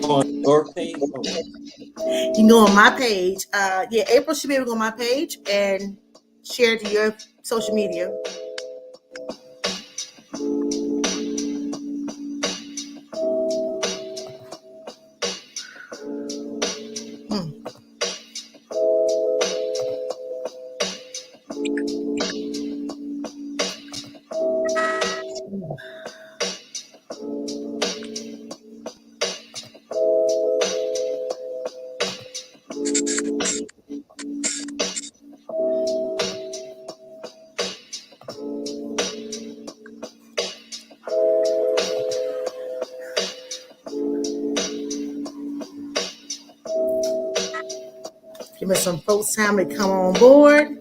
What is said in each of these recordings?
On your page? Oh, You can go on my page. Yeah, April should be able to go on my page and share it to your social media. Hmm. Give me some folks time to come on board.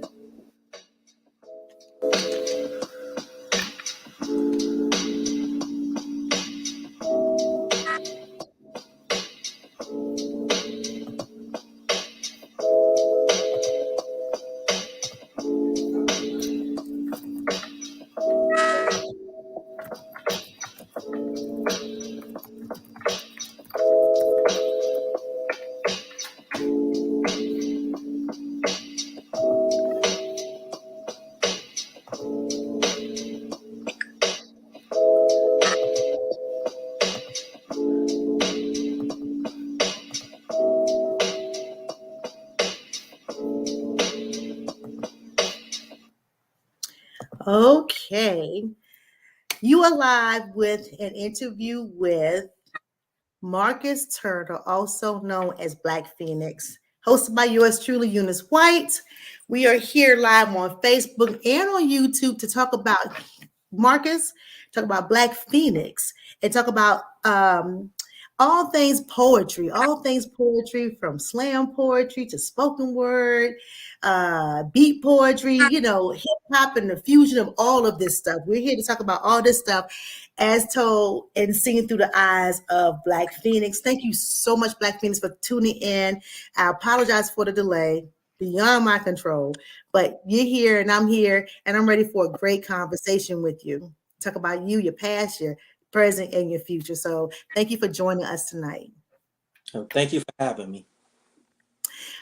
Okay. You are live with an interview with Marcus Turner, also known as Black Phoenix, hosted by yours truly, Eunice White. We are here live on Facebook and on YouTube to talk about Marcus, talk about Black Phoenix, and talk about all things poetry from slam poetry to spoken word, beat poetry, hip hop and the fusion of all of this stuff. We're here to talk about all this stuff as told and seen through the eyes of Black Phoenix. Thank you so much, Black Phoenix, for tuning in. I apologize for the delay, beyond my control, but you're here and I'm here and I'm ready for a great conversation with you. Talk about you, your past, your present, and your future. So thank you for joining us tonight. thank you for having me.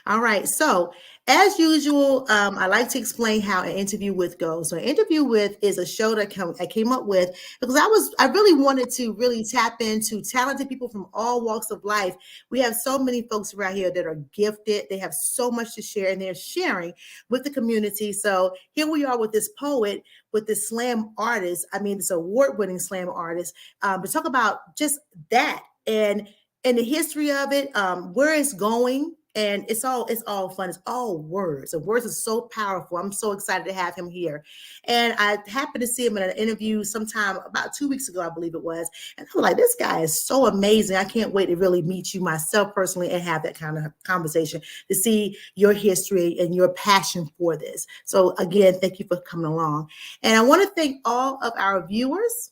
All right. So, as usual, I like to explain how an interview with goes. So, an interview with is a show that I came up with because I really wanted to really tap into talented people from all walks of life. We have so many folks around here that are gifted. They have so much to share, and they're sharing with the community. So, here we are with this poet, with this slam artist. I mean, this award-winning slam artist. To talk about just that and the history of it, where it's going. And it's all fun. It's all words. And words are so powerful. I'm so excited to have him here. And I happened to see him in an interview sometime about 2 weeks ago, I believe it was. And I was like, this guy is so amazing. I can't wait to really meet you myself personally and have that kind of conversation to see your history and your passion for this. So again, thank you for coming along. And I want to thank all of our viewers.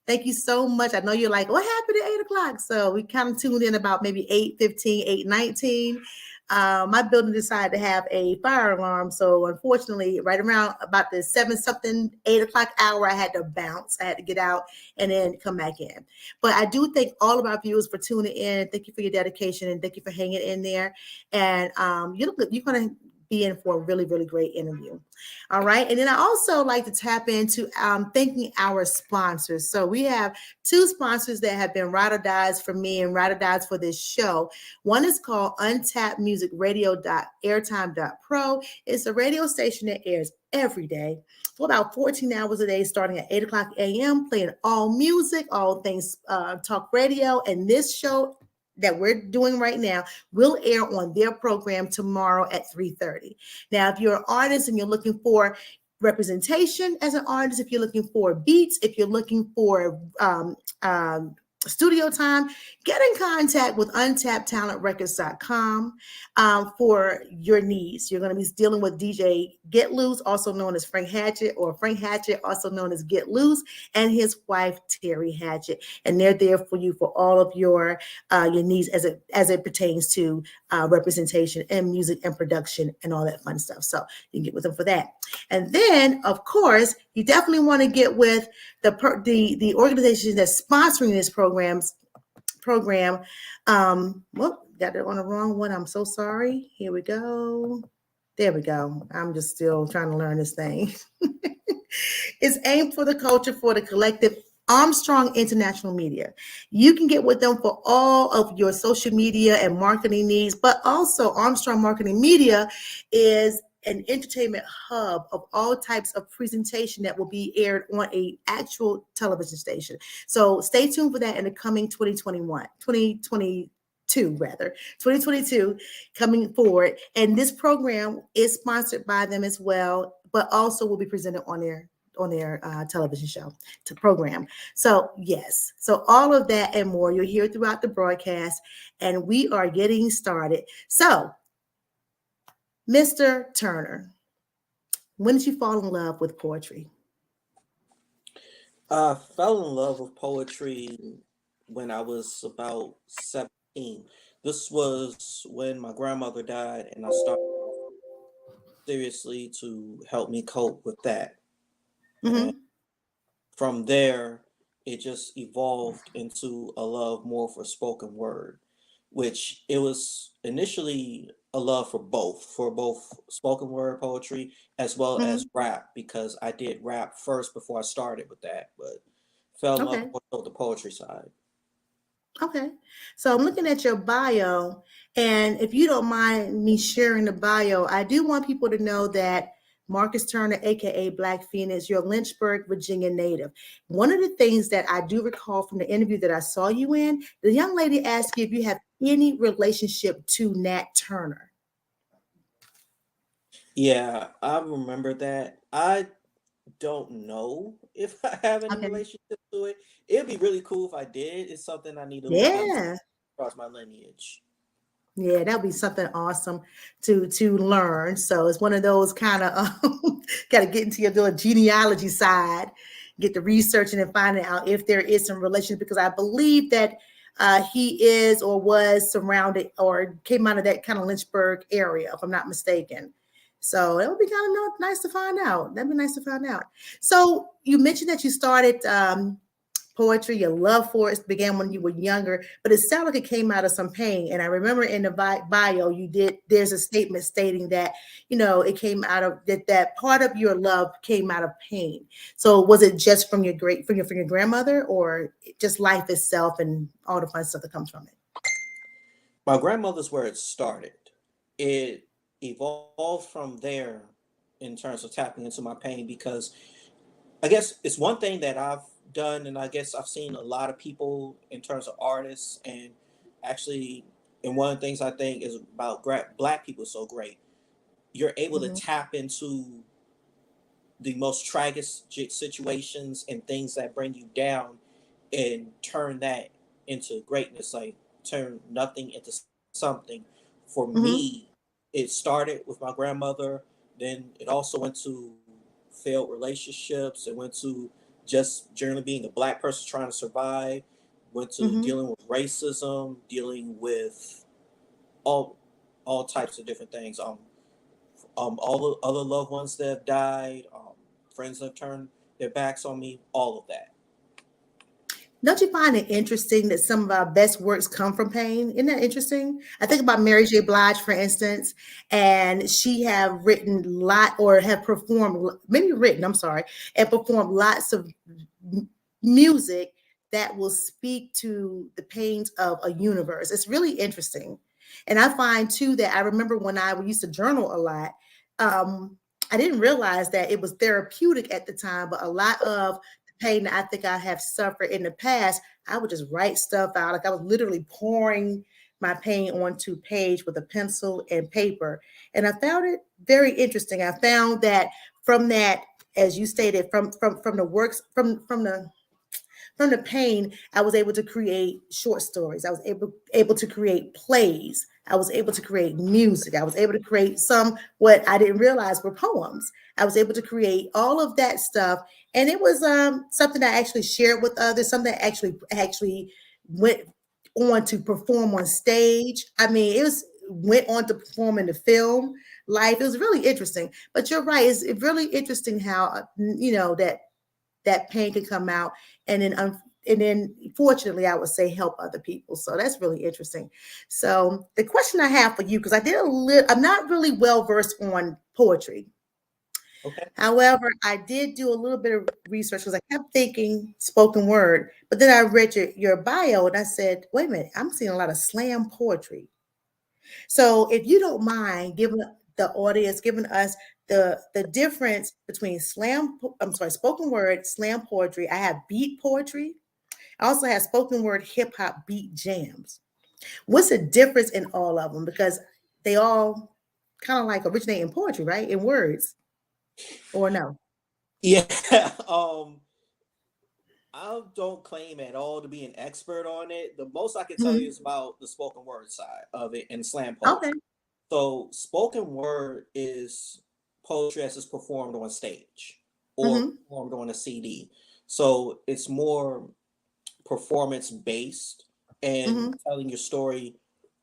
Thank you so much. I know you're like, what happened at 8 o'clock? So we kind of tuned in about maybe 8:15, 8:19. My building decided to have a fire alarm. So unfortunately, right around about the 7-something, 8 o'clock hour, I had to bounce. I had to get out and then come back in. But I do thank all of our viewers for tuning in. Thank you for your dedication and thank you for hanging in there. And you're going to be in for a really, really great interview. All right. And then I also like to tap into thanking our sponsors. So we have 2 sponsors that have been ride or dies for me and ride or dies for this show. One is called untappedmusicradio.airtime.pro. It's a radio station that airs every day for about 14 hours a day, starting at 8 o'clock a.m., playing all music, all things talk radio. And this show that we're doing right now will air on their program tomorrow at 3:30. Now, if you're an artist and you're looking for representation as an artist, if you're looking for beats, if you're looking for studio time, get in contact with untappedtalentrecords.com for your needs. You're going to be dealing with DJ Get Loose, also known as Frank Hatchett, or Frank Hatchett, also known as Get Loose, and his wife, Terry Hatchett. And they're there for you for all of your needs as it pertains to representation and music and production and all that fun stuff. So you can get with them for that. And then, of course, you definitely want to get with the organization that's sponsoring this program program. Well, got it on the wrong one. I'm so sorry. Here we go. There we go. I'm just still trying to learn this thing. It's aimed for the culture for the collective Armstrong International Media. You can get with them for all of your social media and marketing needs, but also Armstrong Marketing Media is an entertainment hub of all types of presentation that will be aired on a actual television station. So stay tuned for that in the coming 2022 coming forward. And this program is sponsored by them as well, but also will be presented on their television show to program. So yes, so all of that and more you'll hear throughout the broadcast, and we are getting started. So Mr. Turner, when did you fall in love with poetry? I fell in love with poetry when I was about 17. This was when my grandmother died, and I started seriously to help me cope with that. And Mm-hmm. from there, it just evolved into a love more for spoken word, which it was initially a love for both spoken word poetry as well as Mm-hmm. rap, because I did rap first before I started with that, but fell in love Okay. more with the poetry side. Okay. So I'm looking at your bio, and if you don't mind me sharing the bio, I do want people to know that Marcus Turner, aka Black Phoenix, you're a Lynchburg, Virginia native. One of the things that I do recall from the interview that I saw you in, the young lady asked you if you have any relationship to Nat Turner. Yeah, I remember that. I don't know if I have any Okay. relationship to it. It'd be really cool if I did. It's something I need to look into Yeah. across my lineage. Yeah, that would be something awesome to learn. So it's one of those kind of got to get into your little genealogy side, get the researching and finding out if there is some relation, because I believe that he is or was surrounded or came out of that kind of Lynchburg area, if I'm not mistaken. So it would be kind of nice to find out. That'd be nice to find out. So you mentioned that you started poetry, your love for it began when you were younger, but it sounded like it came out of some pain. And I remember in the bio, there's a statement stating that, it came out of that part of your love came out of pain. So was it just from your grandmother, or just life itself and all the fun stuff that comes from it? My grandmother's where it started. It evolved from there in terms of tapping into my pain, because I guess it's one thing that I've done, and I guess I've seen a lot of people in terms of artists, and actually, and one of the things I think is about black people so great, you're able to Mhm. tap into the most tragic situations and things that bring you down and turn that into greatness, like turn nothing into something. For Mhm. me, it started with my grandmother, then it also went to failed relationships, it went to just generally being a black person trying to survive, went to Mhm. dealing with racism, dealing with all all types of different things. All the other loved ones that have died, friends that have turned their backs on me, all of that. Don't you find it interesting that some of our best works come from pain? Isn't that interesting? I think about Mary J. Blige, for instance, and she have written or have performed, maybe written, I'm sorry, and performed lots of music that will speak to the pains of a universe. It's really interesting. And I find too that I remember when I used to journal a lot, I didn't realize that it was therapeutic at the time, but a lot of pain that I think I have suffered in the past, I would just write stuff out. Like I was literally pouring my pain onto page with a pencil and paper. And I found it very interesting. I found that from that, as you stated, from the works, from the pain, I was able to create short stories. I was able to create plays. I was able to create music. I was able to create some what I didn't realize were poems. I was able to create all of that stuff, and it was something I actually shared with others. Something that actually went on to perform on stage. I mean, it was went on to perform in the film life. It was really interesting. But you're right. It's really interesting how that pain can come out, and then and then fortunately, I would say help other people. So that's really interesting. So the question I have for you, because I'm not really well versed on poetry. Okay. However, I did do a little bit of research because I kept thinking spoken word, but then I read your bio and I said, wait a minute, I'm seeing a lot of slam poetry. So if you don't mind giving the audience, giving us the difference between spoken word, slam poetry. I have beat poetry. I also have spoken word hip hop beat jams. What's the difference in all of them? Because they all kind of like originate in poetry, right? In words, or no? Yeah. I don't claim at all to be an expert on it. The most I can tell you Mhm. is about the spoken word side of it and slam Okay. poetry. So, spoken word is poetry as it's performed on stage or Hmm. performed on a CD. So, it's more performance based and Hmm. telling your story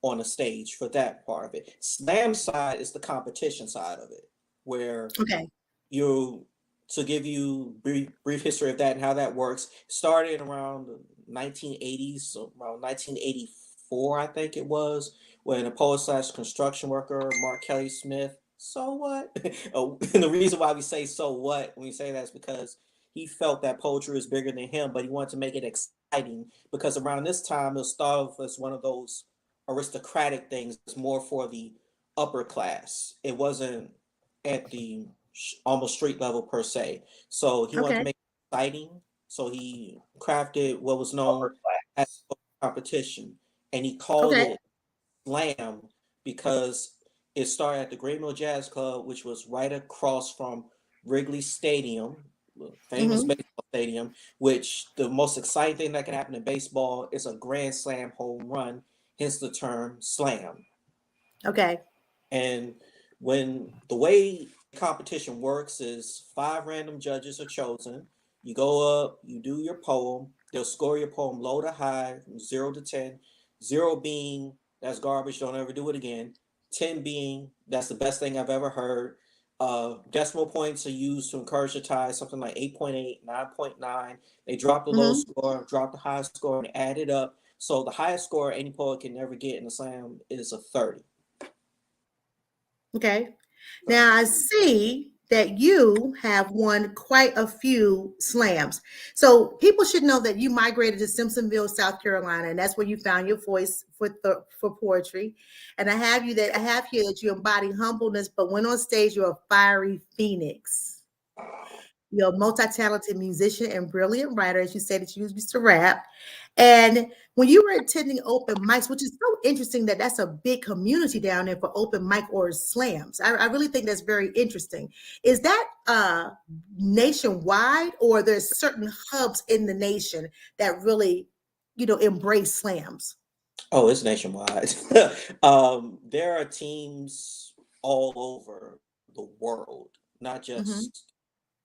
on a stage for that part of it. Slam side is the competition side of it, where Okay. you to give you brief history of that and how that works. Started around the 1980s, so around 1984, I think it was, when a poet slash construction worker, Mark Kelly Smith. So what? Oh, and the reason why we say so what when we say that is because he felt that poetry was bigger than him, but he wanted to make it exciting because around this time it was thought of as one of those aristocratic things. It's more for the upper class. It wasn't at the almost street level per se. So he wanted to Okay. make it exciting. So he crafted what was known Upper as class. competition, and he called Okay. it Slam because it started at the Greenville Jazz Club, which was right across from Wrigley Stadium, the famous Hmm. baseball stadium. Which the most exciting thing that can happen in baseball is a grand slam home run, hence the term slam. Okay. And when the way competition works is 5 random judges are chosen. You go up, you do your poem. They'll score your poem low to high, from 0 to 10. 0 being that's garbage, don't ever do it again. 10 being that's the best thing I've ever heard. Decimal points are used to encourage a tie, something like 8.8, 9.9. They drop the low Hmm. score, drop the high score, and add it up. So the highest score any poet can ever get in the slam is a 30. Okay. Now I see that you have won quite a few slams. So people should know that you migrated to Simpsonville, South Carolina, and that's where you found your voice for poetry. And I have here that you embody humbleness, but when on stage, you're a fiery phoenix. You're a multi-talented musician and brilliant writer, as you said that you used to rap. And when you were attending open mics, which is so interesting that that's a big community down there for open mic or slams. I really think that's very interesting. Is that nationwide, or there's certain hubs in the nation that really, embrace slams? Oh, it's nationwide. There are teams all over the world, not Hmm. just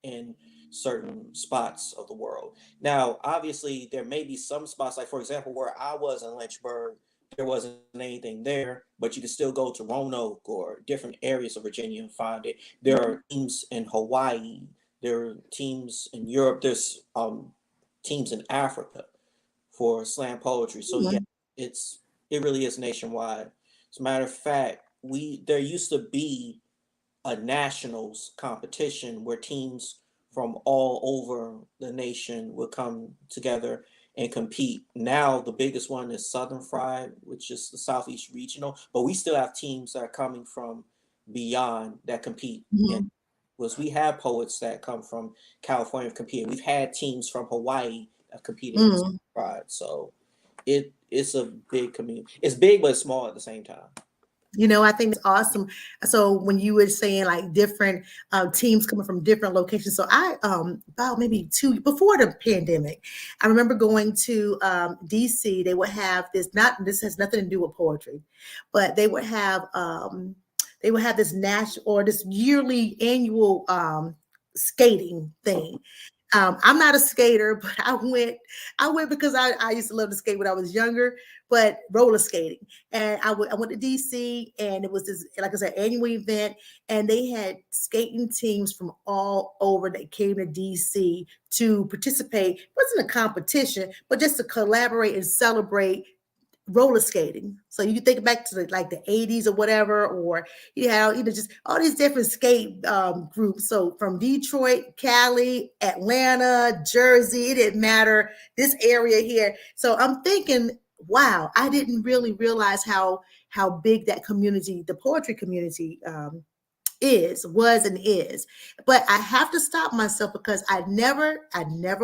in certain spots of the world. Now, obviously, there may be some spots, like for example, where I was in Lynchburg, there wasn't anything there, but you can still go to Roanoke or different areas of Virginia and find it. There Hmm. are teams in Hawaii, there are teams in Europe, there's teams in Africa for slam poetry. So yeah, it's it really is nationwide. As a matter of fact, we there used to be a nationals competition where teams from all over the nation would come together and compete. Now the biggest one is Southern Fried, which is the Southeast Regional, but we still have teams that are coming from beyond that compete. And Hmm. was we have poets that come from California competing. We've had teams from Hawaii that competed in Hmm. Pride. So it's a big community. It's big but small at the same time. I think it's awesome. So when you were saying like different teams coming from different locations, so I about maybe two before the pandemic, I remember going to DC. They would have this. Not this has nothing to do with poetry, but they would have this national or this yearly annual skating thing. I'm not a skater, but I went because I used to love to skate when I was younger, but roller skating. And I went to DC, and it was this, like I said, annual event, and they had skating teams from all over that came to DC to participate. It wasn't a competition, but just to collaborate and celebrate roller skating. So you think back to like the 80s or whatever, or just all these different skate groups. So from Detroit, Cali, Atlanta, Jersey, it didn't matter, this area here. So I'm thinking, wow, I didn't really realize how big that community, the poetry community, was and is. But I have to stop myself because I never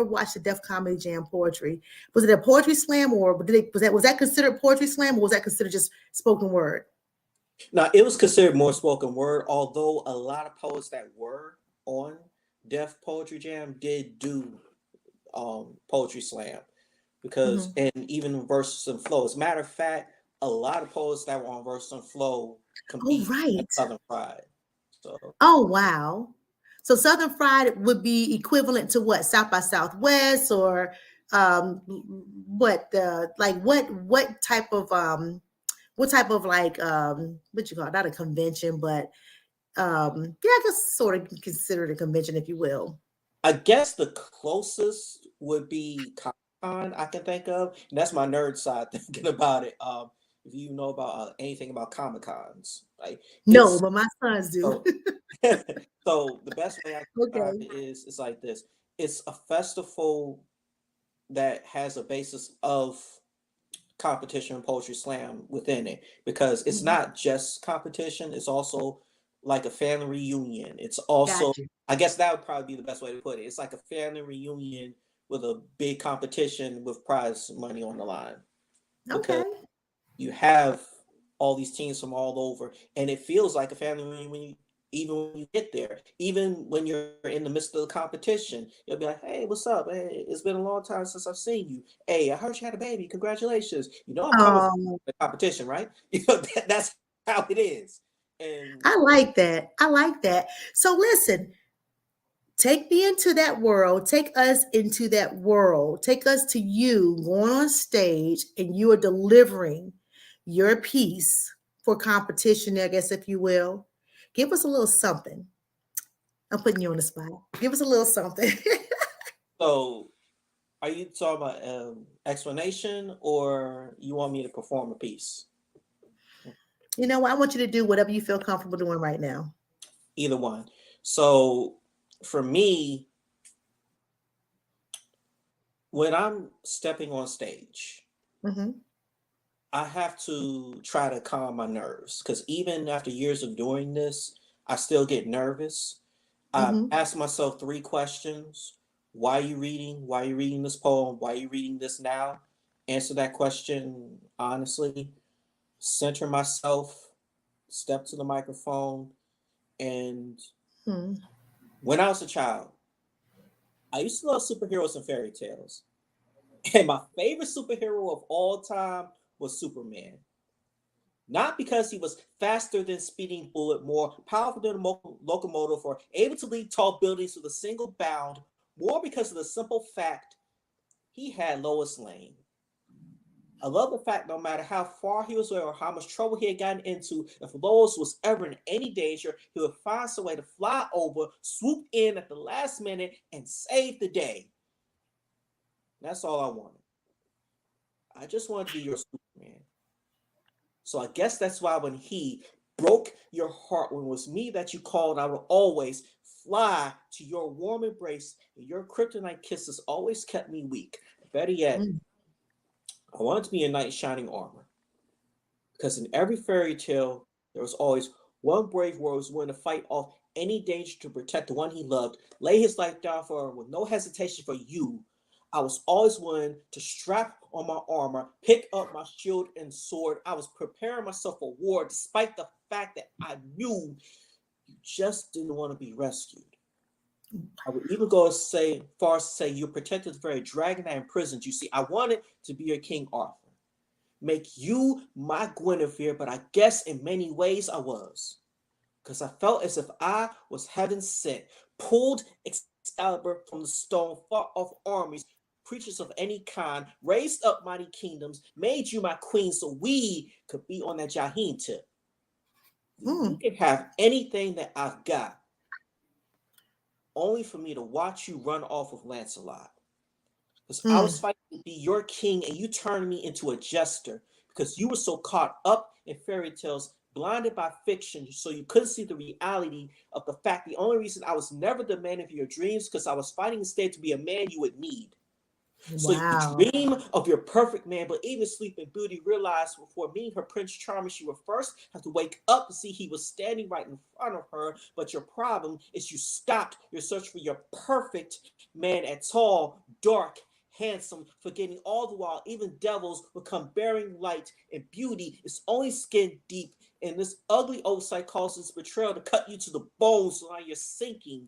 watched the Def Comedy Jam poetry. Was it a poetry slam, or was that considered poetry slam, or was that considered just spoken word? Now, it was considered more spoken word, although a lot of poets that were on Def Poetry Jam did do poetry slam because, Mhm. and even verses and flow. As a matter of fact, a lot of poets that were on verses and flow Oh, compete at right. Southern Pride. So Oh, wow. So Southern Fried would be equivalent to what? South by Southwest, or what the like what type of like what you call it? Not a convention, but yeah, I guess sort of considered a convention, if you will. I guess the closest would be Comic Con I can think of, and that's my nerd side thinking about it. If you know about anything about Comic Cons, like No, it's but my sons do. so. So the best way I can describe Okay. it is it's like this. It's a festival that has a basis of competition and poetry slam within it because it's Mhm. not just competition, it's also like a family reunion. It's also, Gotcha. I guess that would probably be the best way to put it. It's like a family reunion with a big competition with prize money on the line because Okay. you have all these teams from all over, and it feels like a family reunion even when you get there. Even when you're in the midst of the competition, you'll be like, "Hey, what's up? Hey, it's been a long time since I've seen you. Hey, I heard you had a baby. Congratulations. You know I'm coming for Um, the competition, right?" That's how it is. And I like that. I like that. So listen, take me into that world. Take us into that world. Take us to you going on stage, and you are delivering your piece for competition, I guess, if you will. Give us a little something. I'm putting you on the spot. Give us a little something. so, are you talking about explanation, or you want me to perform a piece? You know what? I want you to do whatever you feel comfortable doing right now. Either one. So, for me, when I'm stepping on stage, Hmm. I have to try to calm my nerves because even after years of doing this, I still get nervous. I Hmm. ask myself three questions. Why are you reading? Why are you reading this poem? Why are you reading this now? Answer that question honestly, center myself, step to the microphone. And Hmm. when I was a child, I used to love superheroes and fairy tales. And my favorite superhero of all time was Superman. Not because he was faster than speeding bullet, more powerful than a locomotive, or able to leap tall buildings with a single bound, more because of the simple fact he had Lois Lane. I love the fact no matter how far he was away or how much trouble he had gotten into, if Lois was ever in any danger, he would find some way to fly over, swoop in at the last minute, and save the day. That's all I wanted. I just wanted to be your Superman. So I guess that's why when he broke your heart, when it was me that you called, I will always fly to your warm embrace, and your kryptonite kisses always kept me weak. Better yet, Hmm. I wanted to be a knight in shining armor. Because in every fairy tale, there was always one brave warrior who was willing to fight off any danger to protect the one he loved, lay his life down for her with no hesitation for you. I was always willing to strap on my armor, pick up my shield and sword. I was preparing myself for war, despite the fact that I knew you just didn't want to be rescued. I would even go as far as to say you protected the very dragon that imprisoned you. See, I wanted to be your King Arthur, make you my Guinevere, but I guess in many ways I was. Because I felt as if I was heaven sent, pulled Excalibur from the stone, fought off armies, creatures of any kind, raised up mighty kingdoms, made you my queen so we could be on that Jaheen tip. You Mm, can have anything that I've got, only for me to watch you run off with Lancelot. Because I was mm. fighting to be your king and you turned me into a jester because you were so caught up in fairy tales, blinded by fiction, so you couldn't see the reality of the fact the only reason I was never the man of your dreams because I was fighting instead to be a man you would need. So you Wow. dream of your perfect man, but even Sleeping Beauty realized before meeting her Prince Charming, she would first have to wake up to see he was standing right in front of her. But your problem is you stopped your search for your perfect man at tall, dark, handsome, forgetting all the while even devils will come bearing light, and beauty is only skin deep. And this ugly old psychosis betrayal to cut you to the bone, so now you're sinking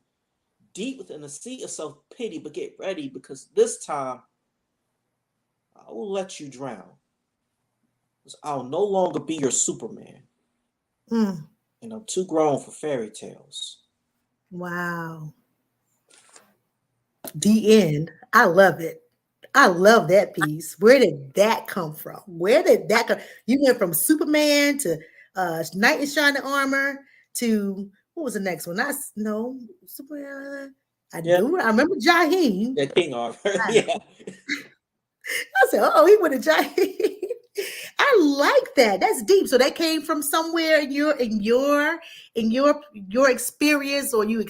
deep within the sea of self pity. But get ready because this time I will let you drown. Because I'll no longer be your Superman. Mm, And I'm too grown for fairy tales. wow. The end. I love it. I love that piece. Where did that come from? Where did that come? You went from Superman to Knight in Shining Armor to what was the next one? That's no Superman. I Yeah, do. I remember Jaheim. yeah, King Arthur. Yeah. I said, "Oh, he went to Jaheim." I like that. That's deep. So that came from somewhere in your experience, or you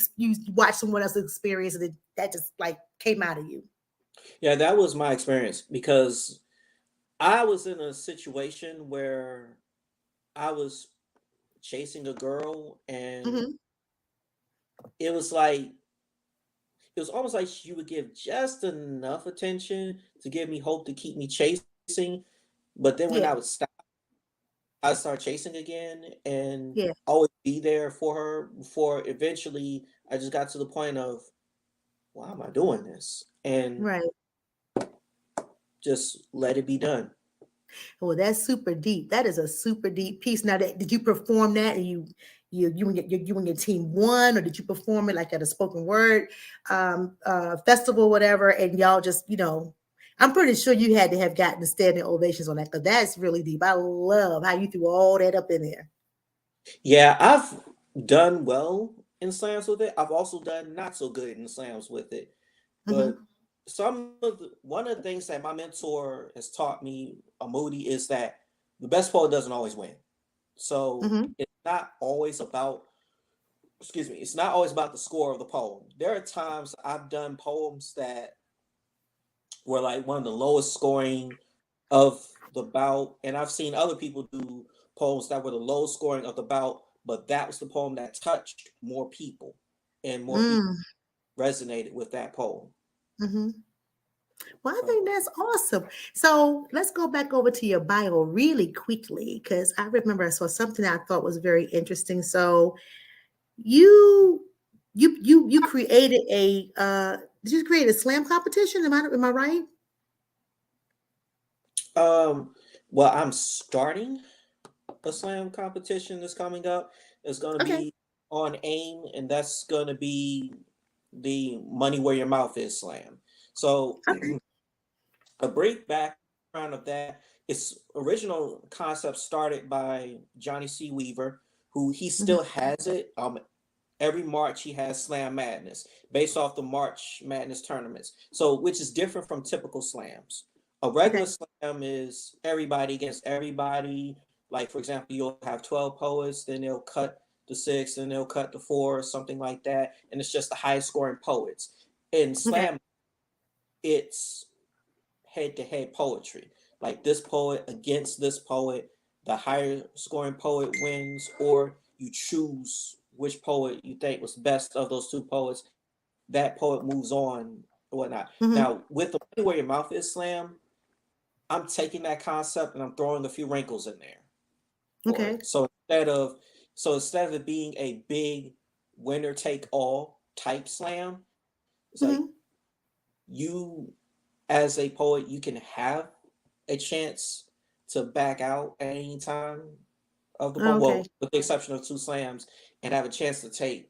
watched someone else's experience, and that just like came out of you. Yeah, that was my experience because I was in a situation where I was chasing a girl and Hmm. it was like it was almost like she would give just enough attention to give me hope to keep me chasing. But then when Yeah, I would stop, I'd start chasing again and yeah, always be there for her before eventually I just got to the point of why am I doing this? And right. just let it be done. Well, that's super deep. That is a super deep piece. Now, did you perform that, and you and your team won, or did you perform it like at a spoken word festival, whatever? And y'all just, I'm pretty sure you had to have gotten the standing ovations on that because that's really deep. I love how you threw all that up in there. Yeah, I've done well in slams with it. I've also done not so good in slams with it. But Hmm. one of the things that my mentor has taught me, Moody, is that the best poet doesn't always win. So Hmm. it's not always about, excuse me, it's not always about the score of the poem. There are times I've done poems that were like one of the lowest scoring of the bout, and I've seen other people do poems that were the lowest scoring of the bout, but that was the poem that touched more people, and more people Mm. resonated with that poem. Hmm. Well, I So, think that's awesome. So let's go back over to your bio really quickly because I remember I saw something I thought was very interesting. So you you created a did you create a slam competition? Am I right? um, well, I'm starting a slam competition that's coming up. It's going to Okay. be on AIM, and that's going to be the Money Where Your Mouth Is slam. So, Okay. a brief background of that, its original concept started by Johnny C. Weaver, who he Mhm. still has it. Every March he has Slam Madness based off the March Madness tournaments. So, which is different from typical slams. A regular Okay. slam is everybody against everybody. Like, for example, you'll have 12 poets, then they'll cut the six, then they'll cut the four, or something like that. And it's just the highest scoring poets. In Okay. slam, it's head to head poetry. Like this poet against this poet, the higher scoring poet wins, or you choose which poet you think was best of those two poets. That poet moves on or whatnot. Hmm. Now, with the Money Where Your Mouth Is slam, I'm taking that concept and I'm throwing a few wrinkles in there for Okay. it. Instead of it being a big winner take all type slam, it's like Hmm. you as a poet, you can have a chance to back out at any time of the poem. Okay. Well, with the exception of two slams, and have a chance to take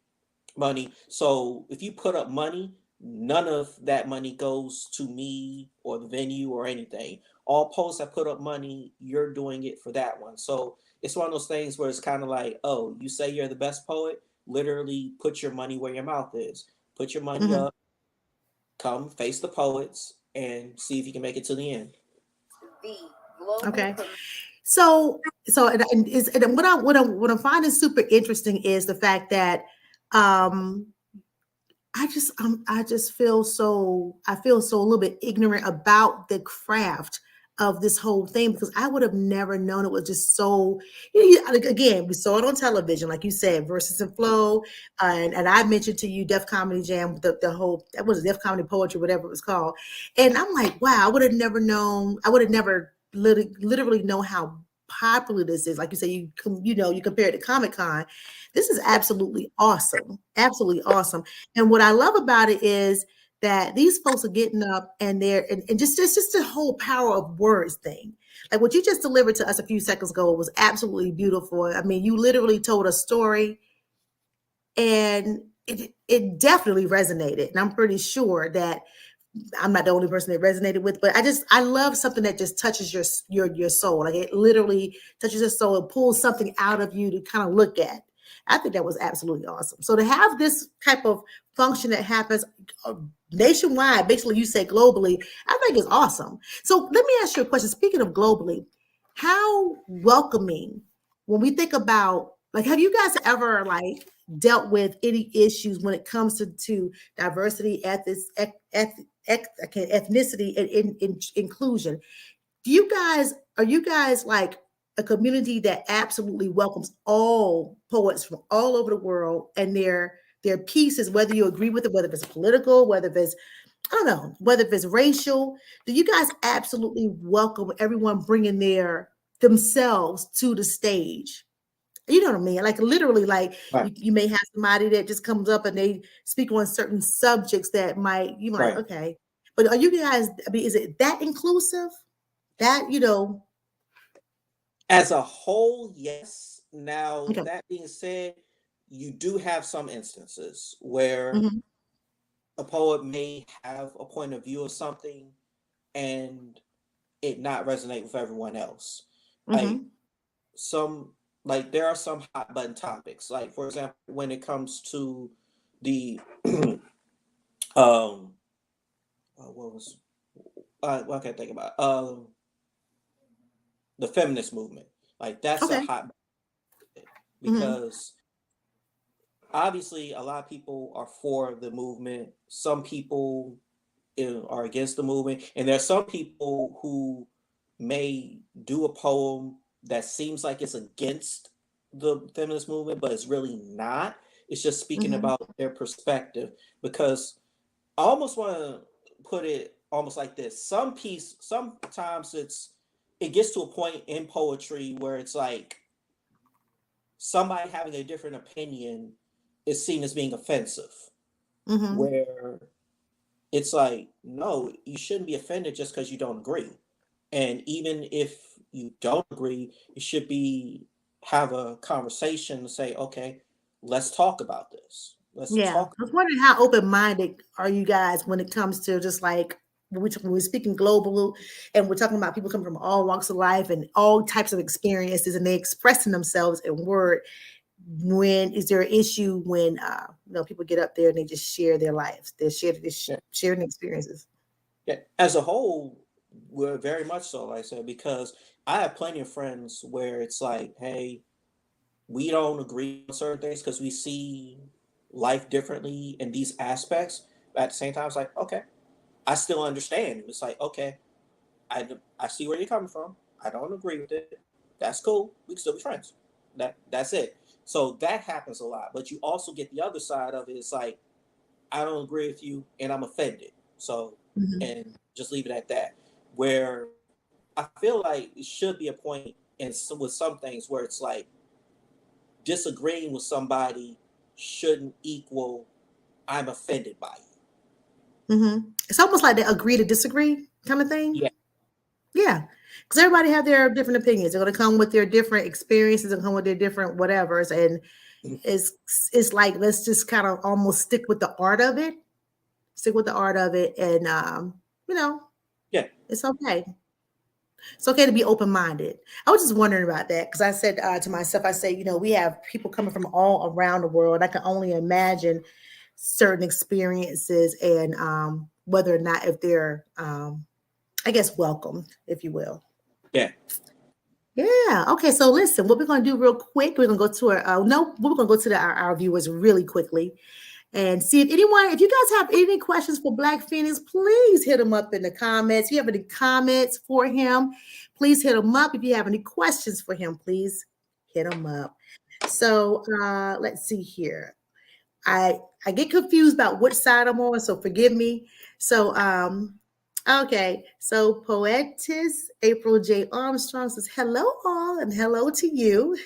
money. So if you put up money, none of that money goes to me or the venue or anything. All posts I put up money, you're doing it for that one. So it's one of those things where it's kind of like, oh, you say you're the best poet, literally put your money where your mouth is. Put your money Mhm. up, come face the poets, and see if you can make it to the end. Okay. And what I'm finding super interesting is the fact that um I feel so a little bit ignorant about the craft of this whole thing because I would have never known it was just so. Like, again, we saw it on television, like you said, Versus and Flow, and I mentioned to you Def Comedy Jam, the whole that was Def Comedy Poetry, whatever it was called, and I'm like, wow, I would have never known. I would have never literally know how popular this is. Like you say, you compare it to Comic Con. This is absolutely awesome. And what I love about it is that these folks are getting up and and just it's just the whole power of words thing. Like what you just delivered to us a few seconds ago was absolutely beautiful. I mean, you literally told a story and it definitely resonated. And I'm pretty sure that I'm not the only person that resonated with, but I love something that just touches your soul. Like it literally touches your soul and pulls something out of you to kind of look at. I think that was absolutely awesome. So to have this type of function that happens nationwide, basically you say globally, I think is awesome. So let me ask you a question. Speaking of globally, how welcoming when we think about like, have you guys ever like dealt with any issues when it comes to diversity, ethnicity, and inclusion? Are you guys like a community that absolutely welcomes all poets from all over the world and their pieces, whether you agree with it, whether it's political, whether it's I don't know, whether if it's racial, do you guys absolutely welcome everyone bringing themselves to the stage? You know what I mean? Like literally, like Right. you may have somebody that just comes up and they speak on certain subjects that you might, Right. okay. But are you guys, I mean, is it that inclusive? That, As a whole, yes. Now, okay. that being said, you do have some instances where Hmm. a poet may have a point of view of something and it not resonate with everyone else. Like Hmm. some there are some hot button topics. Like for example, when it comes to the um what was what can I think about? The feminist movement. Like that's a Okay. hot Hmm. because obviously a lot of people are for the movement. Some people are against the movement, and there are some people who may do a poem that seems like it's against the feminist movement, but it's really not. It's just speaking Hmm. about their perspective. Because I almost want to put it almost like this: sometimes it gets to a point in poetry where it's like somebody having a different opinion is seen as being offensive, Hmm. where it's like, no, you shouldn't be offended just because you don't agree. And even if you don't agree, you should be have a conversation to say, okay, let's talk about this. Let's Yeah. talk. I was wondering how open-minded are you guys when it comes to just like when we're speaking global and we're talking about people coming from all walks of life and all types of experiences and they expressing themselves in word. When is there an issue when people get up there and they just share their lives, Yeah. sharing experiences? Yeah. As a whole, we're very much so, like I said, because I have plenty of friends where it's like, hey, we don't agree on certain things because we see life differently in these aspects. But at the same time, it's like, okay, I still understand. It's like, okay, I see where you're coming from. I don't agree with it. That's cool. We can still be friends. That's it. So that happens a lot. But you also get the other side of it. It's like, I don't agree with you and I'm offended. So Mhm. and just leave it at that. Where I feel like it should be a point with some things where it's like disagreeing with somebody shouldn't equal I'm offended by It's almost like they agree to disagree kind of you. thing. Yeah. Yeah, because everybody have their different opinions. They're going to come with their different experiences and come with their different whatevers, and it's it's like let's just kind of almost stick with the art of it stick with the art of it, and you know, Yeah. it's okay. It's okay to be open-minded. I was just wondering about that because I said to myself, I say, we have people coming from all around the world. I can only imagine certain experiences and whether or not if they're, I guess, welcome, if you will. Yeah. Yeah. Okay. So listen, what we're going to do real quick, we're going to go to we're going to go to our viewers really quickly and see if you guys have any questions for Black Phoenix, please hit them up in the comments. If you have any comments for him, please hit them up. If you have any questions for him, please hit them up. So let's see here. I get confused about which side I'm on, so forgive me. So okay, so Poetess April J. Armstrong says, hello all, and hello to you.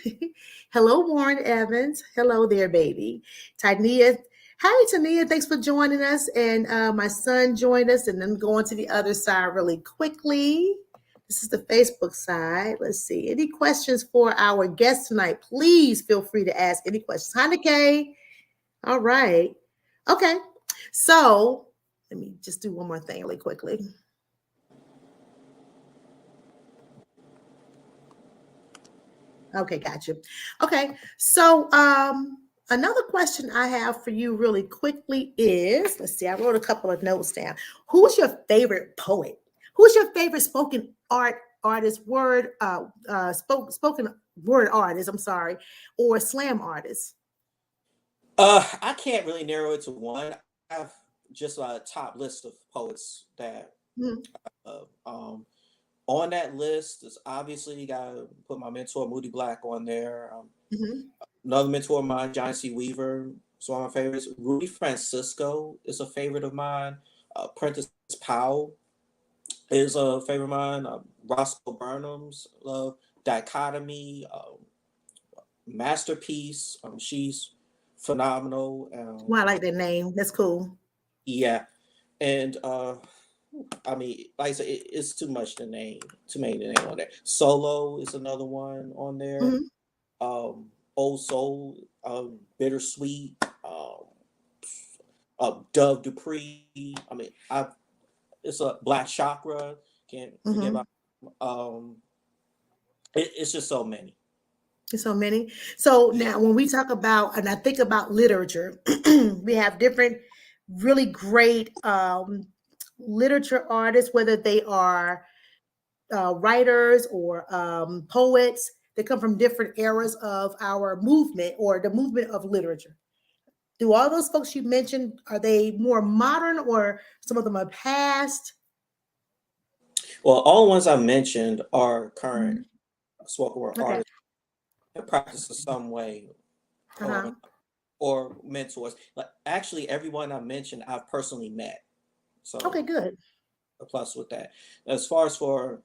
Hello, Warren Evans. Hello there, baby. Tania, hi, Tania. Thanks for joining us. And my son joined us, and then going to the other side really quickly. This is the Facebook side. Let's see. Any questions for our guest tonight? Please feel free to ask any questions. Hi, Nikay. All right. Okay. So let me just do one more thing really quickly. Okay, gotcha. Okay, so another question I have for you really quickly is, let's see, I wrote a couple of notes down. Who's your favorite poet? Who's your favorite spoken artist, spoken word artist, I'm sorry, or slam artist? I can't really narrow it to one. I have just a top list of poets that Mhm. On that list is obviously you gotta put my mentor Moody Black on there. Mhm. Another mentor of mine, John C. Weaver, is one of my favorites. Rudy Francisco is a favorite of mine. Prentice Powell is a favorite of mine. Roscoe Burnham's love Dichotomy, Masterpiece. She's phenomenal. Well, I like that name. That's cool. Yeah, and I mean, like I said, it's too much to name. Too many to name on there. Solo is another one on there. Mhm. Old Soul, Bittersweet, Dove Dupree. I mean, it's a Black Chakra. Can't forget Mhm. about. Um, it's just so many. There's so many. So now when we talk about, and I think about literature, we have different really great literature artists, whether they are writers or poets that come from different eras of our movement or the movement of literature. Do all those folks you mentioned, are they more modern or some of them are past? Well, all the ones I mentioned are current Mhm. spoken word Okay. artists that practice in some way, Uh-huh. or or mentors. Like actually, everyone I mentioned, I've personally met. Okay, So good. a plus with that. As far as for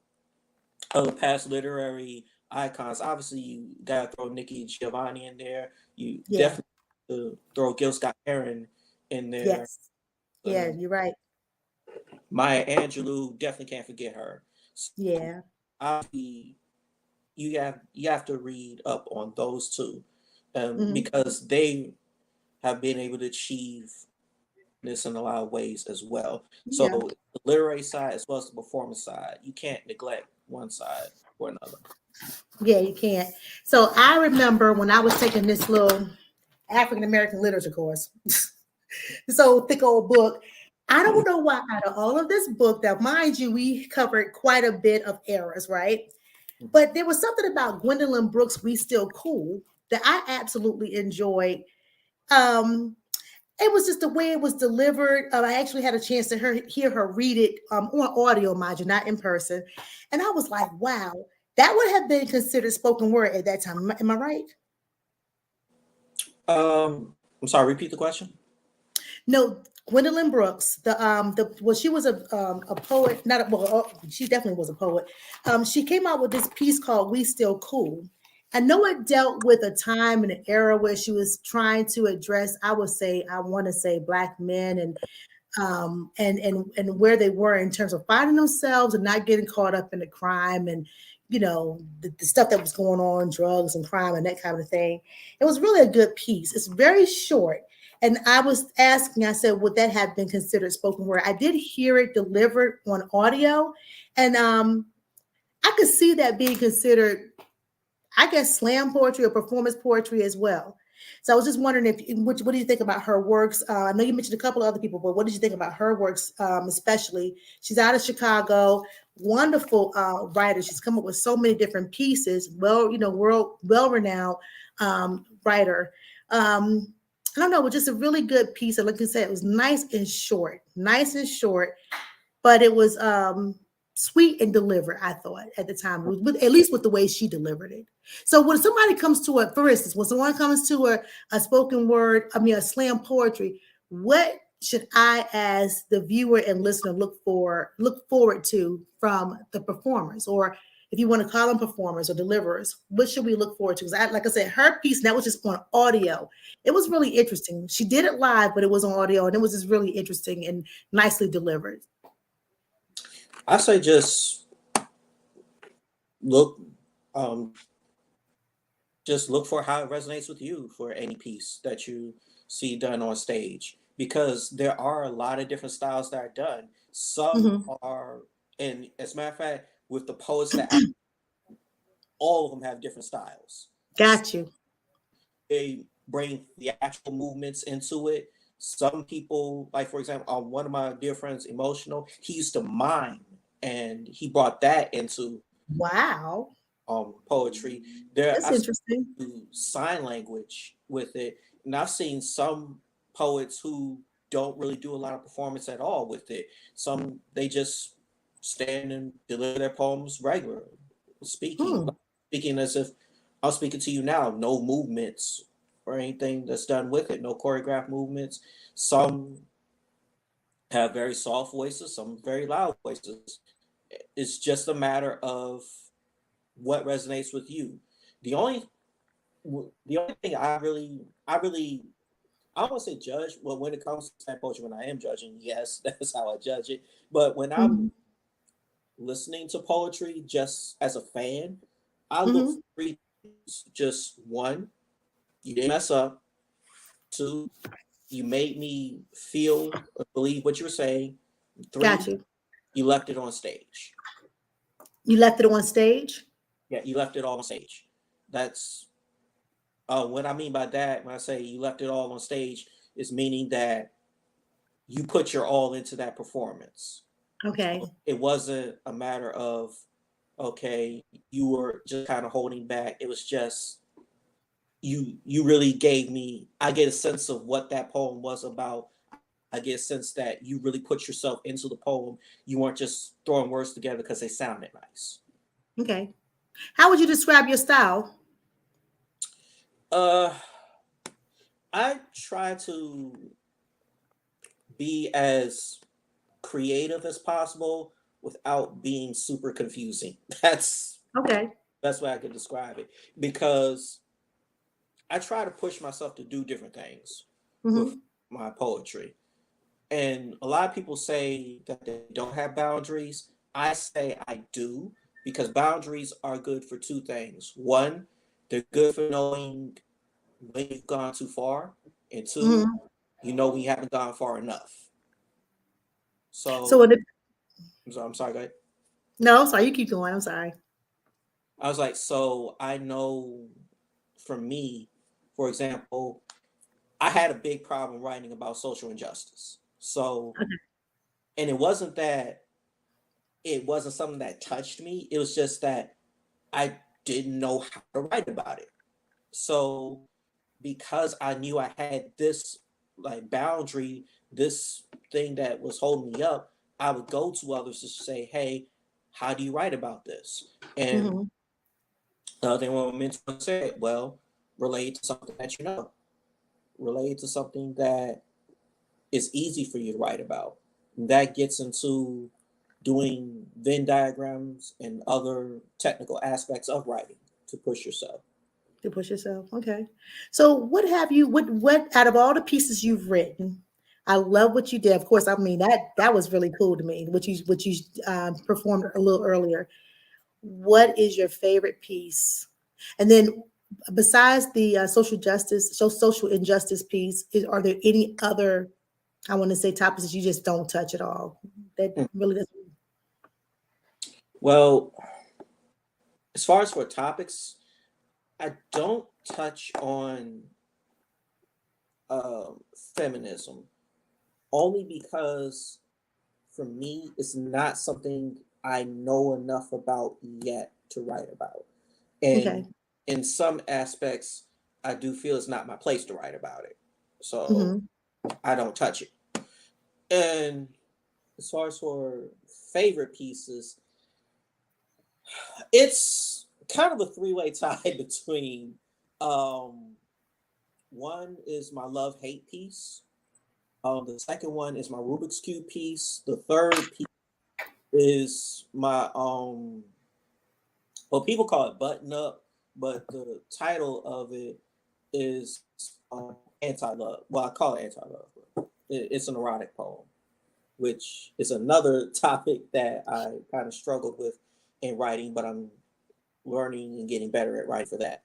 other past literary icons, obviously you gotta throw Nikki Giovanni in there. You Yeah. definitely throw Gil Scott Heron in there. Yes. Yeah, Um, you're right. Maya Angelou, definitely can't forget her. So Yeah. obviously you have to read up on those two, Mhm. because they have been able to achieve this in a lot of ways as well. So Yeah. the literary side as well as the performance side, you can't neglect one side or another. Yeah, you can't. So I remember when I was taking this little African American literature course, this old thick old book. I don't know why out of all of this book, that mind you, we covered quite a bit of eras, right? But there was something about Gwendolyn Brooks' We Still Cool that I absolutely enjoyed. Um, it was just the way it was delivered. I actually had a chance to hear her read it on audio, mind you, not in person. And I was like, wow, that would have been considered spoken word at that time. Am I right? I'm sorry, repeat the question. No, Gwendolyn Brooks, she was a poet, not a, well, she definitely was a poet. She came out with this piece called "We Still Cool." I know it dealt with a time and an era where she was trying to address, I want to say, Black men and where they were in terms of finding themselves and not getting caught up in the crime and the stuff that was going on, drugs and crime and that kind of thing. It was really a good piece. It's very short. And I was asking, I said, would that have been considered spoken word? I did hear it delivered on audio, and I could see that being considered, I guess, slam poetry or performance poetry as well. So I was just wondering what do you think about her works? I know you mentioned a couple of other people, but what did you think about her works, especially? She's out of Chicago, wonderful writer. She's come up with so many different pieces. Well, well-renowned writer. I don't know, it was just a really good piece. And like I said, it was nice and short, but it was sweet and delivered, I thought, at the time, at least with the way she delivered it. So when somebody comes to for instance, when someone comes to a spoken word, a slam poetry, what should I, as the viewer and listener, look forward to from the performers? Or if you want to call them performers or deliverers, what should we look forward to? Because like I said, her piece, that was just on audio. It was really interesting. She did it live, but it was on audio, and it was just really interesting and nicely delivered. I say just look, just look for how it resonates with you for any piece that you see done on stage, because there are a lot of different styles that are done. Some are, and as a matter of fact, with the poets that all of them have different styles. Got you. They bring the actual movements into it. Some people, like for example, one of my dear friends, Emotional, he used to mime, and he brought that into Wow. Poetry. That's I interesting. do sign language with it, and I've seen some poets who don't really do a lot of performance at all with it. Some, they just stand and deliver their poems regular, speaking as if I'm speaking to you now. No movements or anything that's done with it. No choreographed movements. Some have very soft voices. Some very loud voices. It's just a matter of what resonates with you. The only thing I don't want to say judge. Well, when it comes to poetry, when I am judging, yes, that's how I judge it. But when I'm listening to poetry just as a fan, I look for three things. Just one, you didn't mess up. Two, you made me feel or believe what you were saying. Three, Got you. you left it on stage. You left it on stage? Yeah, you left it all on stage. That's what I mean by that. When I say you left it all on stage, is meaning that you put your all into that performance. Okay. So it wasn't a matter of, okay, you were just kind of holding back. It was just you really gave me, I get a sense of what that poem was about. I get a sense that you really put yourself into the poem. You weren't just throwing words together because they sounded nice. Okay. How would you describe your style? I try to be as creative as possible without being super confusing. That's Okay. best way I could describe it, because I try to push myself to do different things with my poetry. And a lot of people say that they don't have boundaries. I say I do, because boundaries are good for two things. One, they're good for knowing when you've gone too far, and two, you know when you haven't gone far enough. So So I'm sorry, go ahead. no, sorry, you keep going. I'm sorry. I was like, so I know for me, for example, I had a big problem writing about social injustice. So, and it wasn't something that touched me. It was just that I didn't know how to write about it. So, because I knew I had this like boundary, this thing that was holding me up, I would go to others to say, hey, how do you write about this? And the other thing one mentor said, well, relate to something that you know, relate to something that is easy for you to write about. And that gets into doing Venn diagrams and other technical aspects of writing to push yourself. To push yourself. Okay. So what out of all the pieces you've written, I love what you did. Of course, I mean that was really cool to me. What you performed a little earlier. What is your favorite piece? And then besides the social injustice piece, are there any other, I want to say, topics that you just don't touch at all? That Hmm. really doesn't. Well, as far as for topics, I don't touch on feminism only because for me, it's not something I know enough about yet to write about. Okay. And in some aspects, I do feel it's not my place to write about it. So Hmm. I don't touch it. And as far as for favorite pieces, it's kind of a three-way tie between um one is my love hate piece. The second one is my Rubik's Cube piece. The third piece is my well, people call it button up, but the title of it is anti-love. Well, I call it anti-love, but it's an erotic poem, which is another topic that I kind of struggled with in writing, but I'm learning and getting better at writing for that.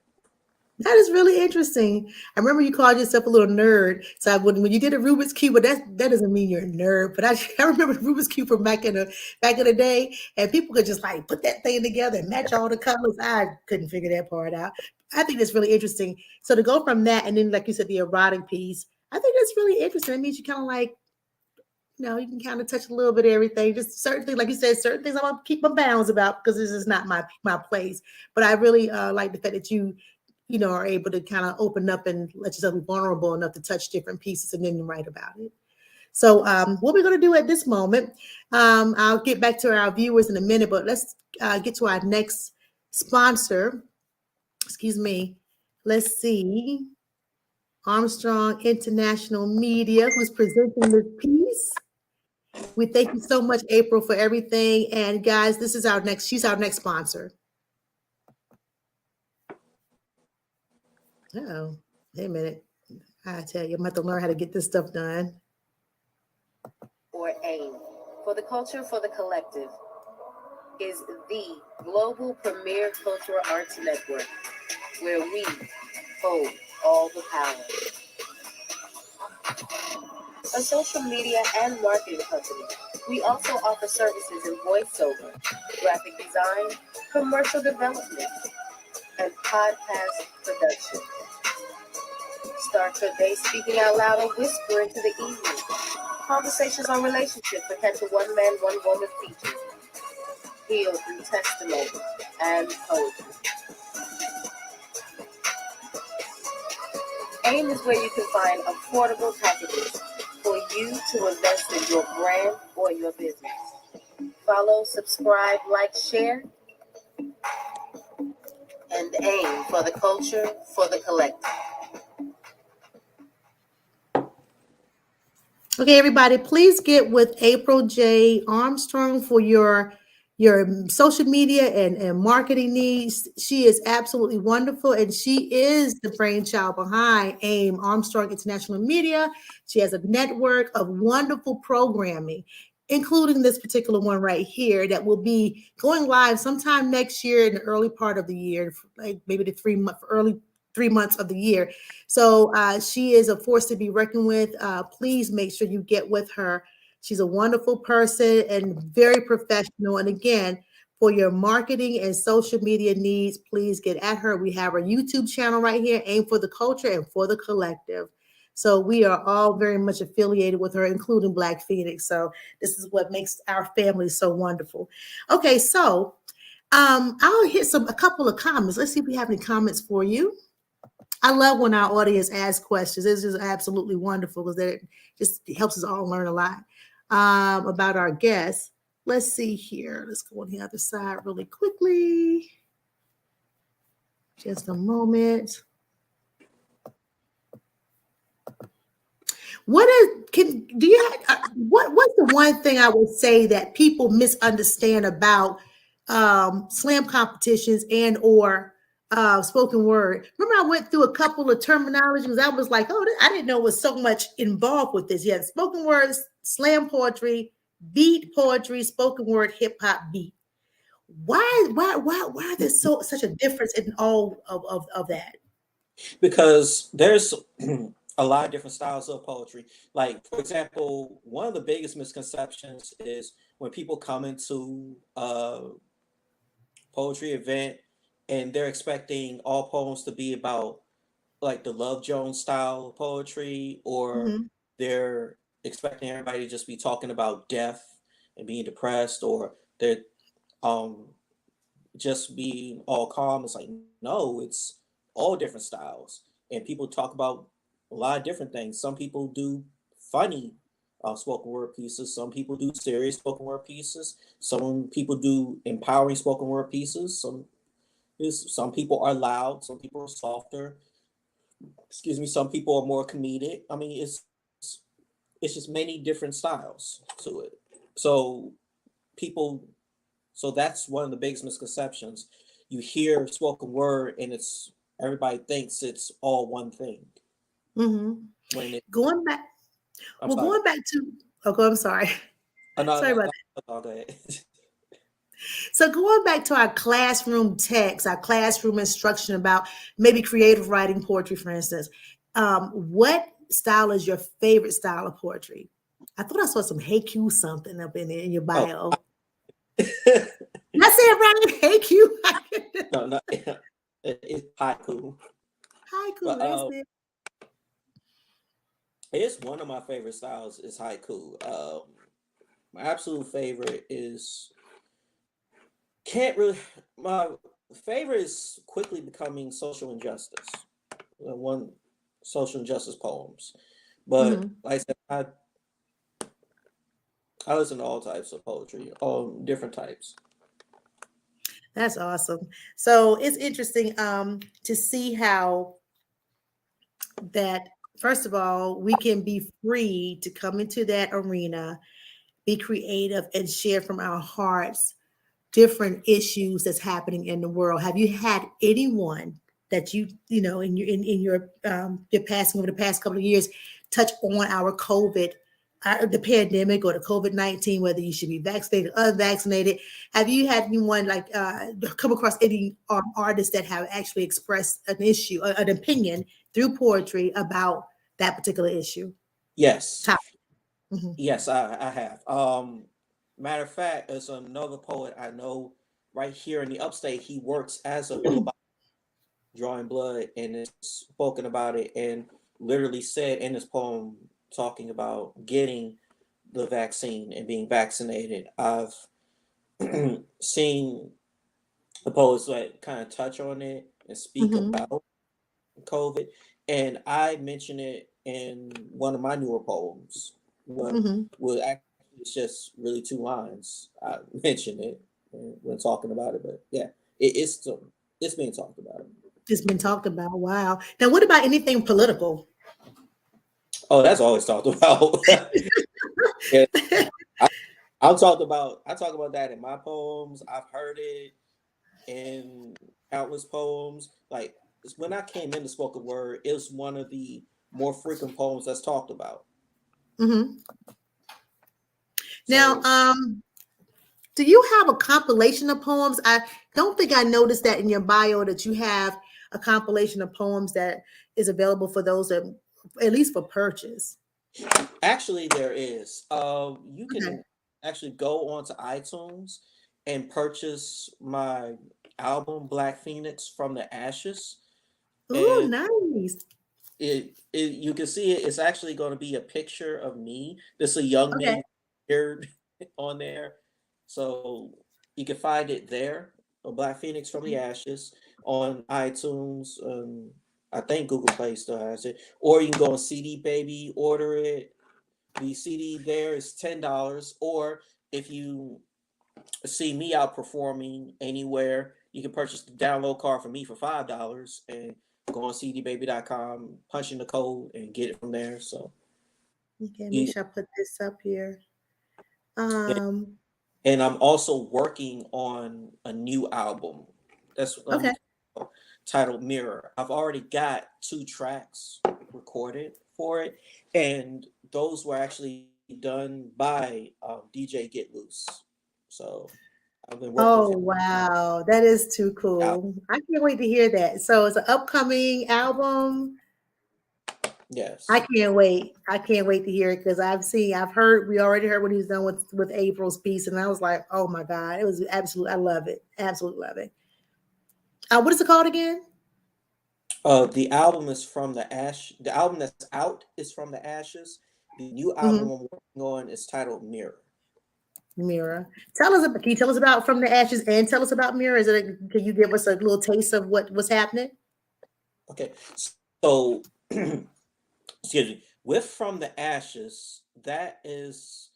That is really interesting. I remember you called yourself a little nerd. So when you did a Rubik's Cube, but that doesn't mean you're a nerd. But I remember the Rubik's Cube from back in the day, and people could just like put that thing together and match all the colors. I couldn't figure that part out. I think that's really interesting. So to go from that and then, like you said, the erotic piece, I think that's really interesting. It means you kind of like, you can kind of touch a little bit of everything. Just certain things, like you said, certain things I'm gonna keep my bounds about because this is not my place. But I really like the fact that you are able to kind of open up and let yourself be vulnerable enough to touch different pieces and then you write about it. So what we're going to do at this moment, I'll get back to our viewers in a minute, but let's get to our next sponsor. Excuse me. Let's see. Armstrong International Media, who's presenting this piece. We thank you so much, April, for everything. And guys, she's our next sponsor. Oh, wait a minute. I tell you, I'm going to have to learn how to get this stuff done. Or AIM, for the culture, for the collective, is the global premier cultural arts network where we hold all the power. A social media and marketing company, we also offer services in voiceover, graphic design, commercial development, and podcast production. Start your day speaking out loud or whisper into the evening. Conversations on relationships that catch a one-man, one-woman feature. Healed through testimony and poetry. AIM is where you can find affordable packages for you to invest in your brand or your business. Follow, subscribe, like, share, and AIM for the culture, for the collective. Okay, everybody, please get with April J. Armstrong for your social media and marketing needs. She is absolutely wonderful, and she is the brainchild behind AIM, Armstrong International Media. She has a network of wonderful programming, including this particular one right here that will be going live sometime next year in the early part of the year, like maybe the early 3 months of the year. So she is a force to be reckoned with. Please make sure you get with her. She's a wonderful person and very professional. And again, for your marketing and social media needs, please get at her. We have our YouTube channel right here, AIM for the Culture and for the Collective. So we are all very much affiliated with her, including Black Phoenix. So this is what makes our family so wonderful. Okay, so I'll hit a couple of comments. Let's see if we have any comments for you. I love when our audience asks questions. This is absolutely wonderful because it just helps us all learn a lot about our guests. Let's see here. Let's go on the other side really quickly. Just a moment. What's the one thing I would say that people misunderstand about slam competitions and or spoken word? Remember, I went through a couple of terminologies. I was like, oh, I didn't know it was so much involved with this. Yeah, spoken words, slam poetry, beat poetry, spoken word, hip hop beat. Why is there such a difference in all of that? because there's a lot of different styles of poetry. Like, for example, one of the biggest misconceptions is when people come into a poetry event and they're expecting all poems to be about like the Love Jones style of poetry, or Mhm. they're expecting everybody to just be talking about death and being depressed, or they're um just being all calm. It's like, no, it's all different styles. And people talk about a lot of different things. Some people do funny spoken word pieces. Some people do serious spoken word pieces. Some people do empowering spoken word pieces. Some people are loud. Some people are softer. Excuse me. Some people are more comedic. I mean, it's just many different styles to it. So people So that's one of the biggest misconceptions. You hear spoken word and it's everybody thinks it's all one thing. Mhm. When it, Going back, I'm well, sorry. going back to, okay, I'm sorry. No, Sorry no, about no, that. no, go ahead. So going back to our classroom text, our classroom instruction about maybe creative writing poetry, for instance, what style is your favorite style of poetry? I thought I saw some haiku something up in your Oh, bio. Did I say it right? Haiku. no, no, it's haiku. Haiku, But that's it. it's one of my favorite styles is haiku. My absolute favorite is can't really my favorite is quickly becoming social injustice. One social injustice poems. But Mhm. like I said, I listen to all types of poetry, all different types. That's awesome. So it's interesting to see how that, first of all, we can be free to come into that arena, be creative, and share from our hearts different issues that's happening in the world. Have you had anyone that you know in your passing over the past couple of years touch on our COVID, the pandemic or the COVID-19, whether you should be vaccinated or unvaccinated? Have you had anyone like come across any artists that have actually expressed an issue, an opinion through poetry about that particular issue? Yes, Topic. Mhm. yes, I have. Matter of fact, there's another poet I know right here in the upstate. He works as a phlebotomist, drawing blood, and has spoken about it, and literally said in his poem talking about getting the vaccine and being vaccinated. I've seen the poets that kind of touch on it and speak Mhm. about COVID, and I mention it in one of my newer poems. Well, Mhm. well, actually, it's just really two lines. I mention it when talking about it, but yeah, it's being talked about. It's been talked about. Wow. Now, what about anything political? Oh, that's always talked about. Yeah, I, I talk about that in my poems. I've heard it in countless poems. Like when I came into spoken word, it was one of the more frequent poems that's talked about. Mhm. Now, So do you have a compilation of poems? I don't think I noticed that in your bio that you have a compilation of poems that is available for those that, at least for purchase. actually, there is. You Okay. can actually go onto iTunes and purchase my album Black Phoenix from the Ashes, Oh, and nice. it you can see it. It's actually going to be a picture of me. This is a young Okay. me here on there, so you can find it there. A Black Phoenix from the Ashes on iTunes. I think Google Play still has it, or you can go on CD Baby, order it. The CD there is $10, or if you see me out performing anywhere, you can purchase the download card for me for $5 and go on cdbaby.com, punch in the code, and get it from there. So, Okay, make you, sure I put this up here. and Um, I'm also working on a new album that's going to okay. be titled Mirror. I've already got 2 tracks recorded for it, and those were actually done by DJ Get Loose. So I've been working with Oh him. wow, that is too Out. cool. I can't wait to hear that. So it's an upcoming album. I Yes. can't wait. I can't wait to hear it because I've heard, we already heard what he's done with April's piece, and I was like, oh my God, it was absolute. I love it. Absolutely love it. What is it called again? The album is from the ash. The album that's out is from the ashes. The new album Hmm. I'm working on is titled Mirror. Mirror. Tell us. Can you tell us about From the Ashes and tell us about Mirror? Can you give us a little taste of what's happening? Okay, so excuse me. With From the Ashes, that is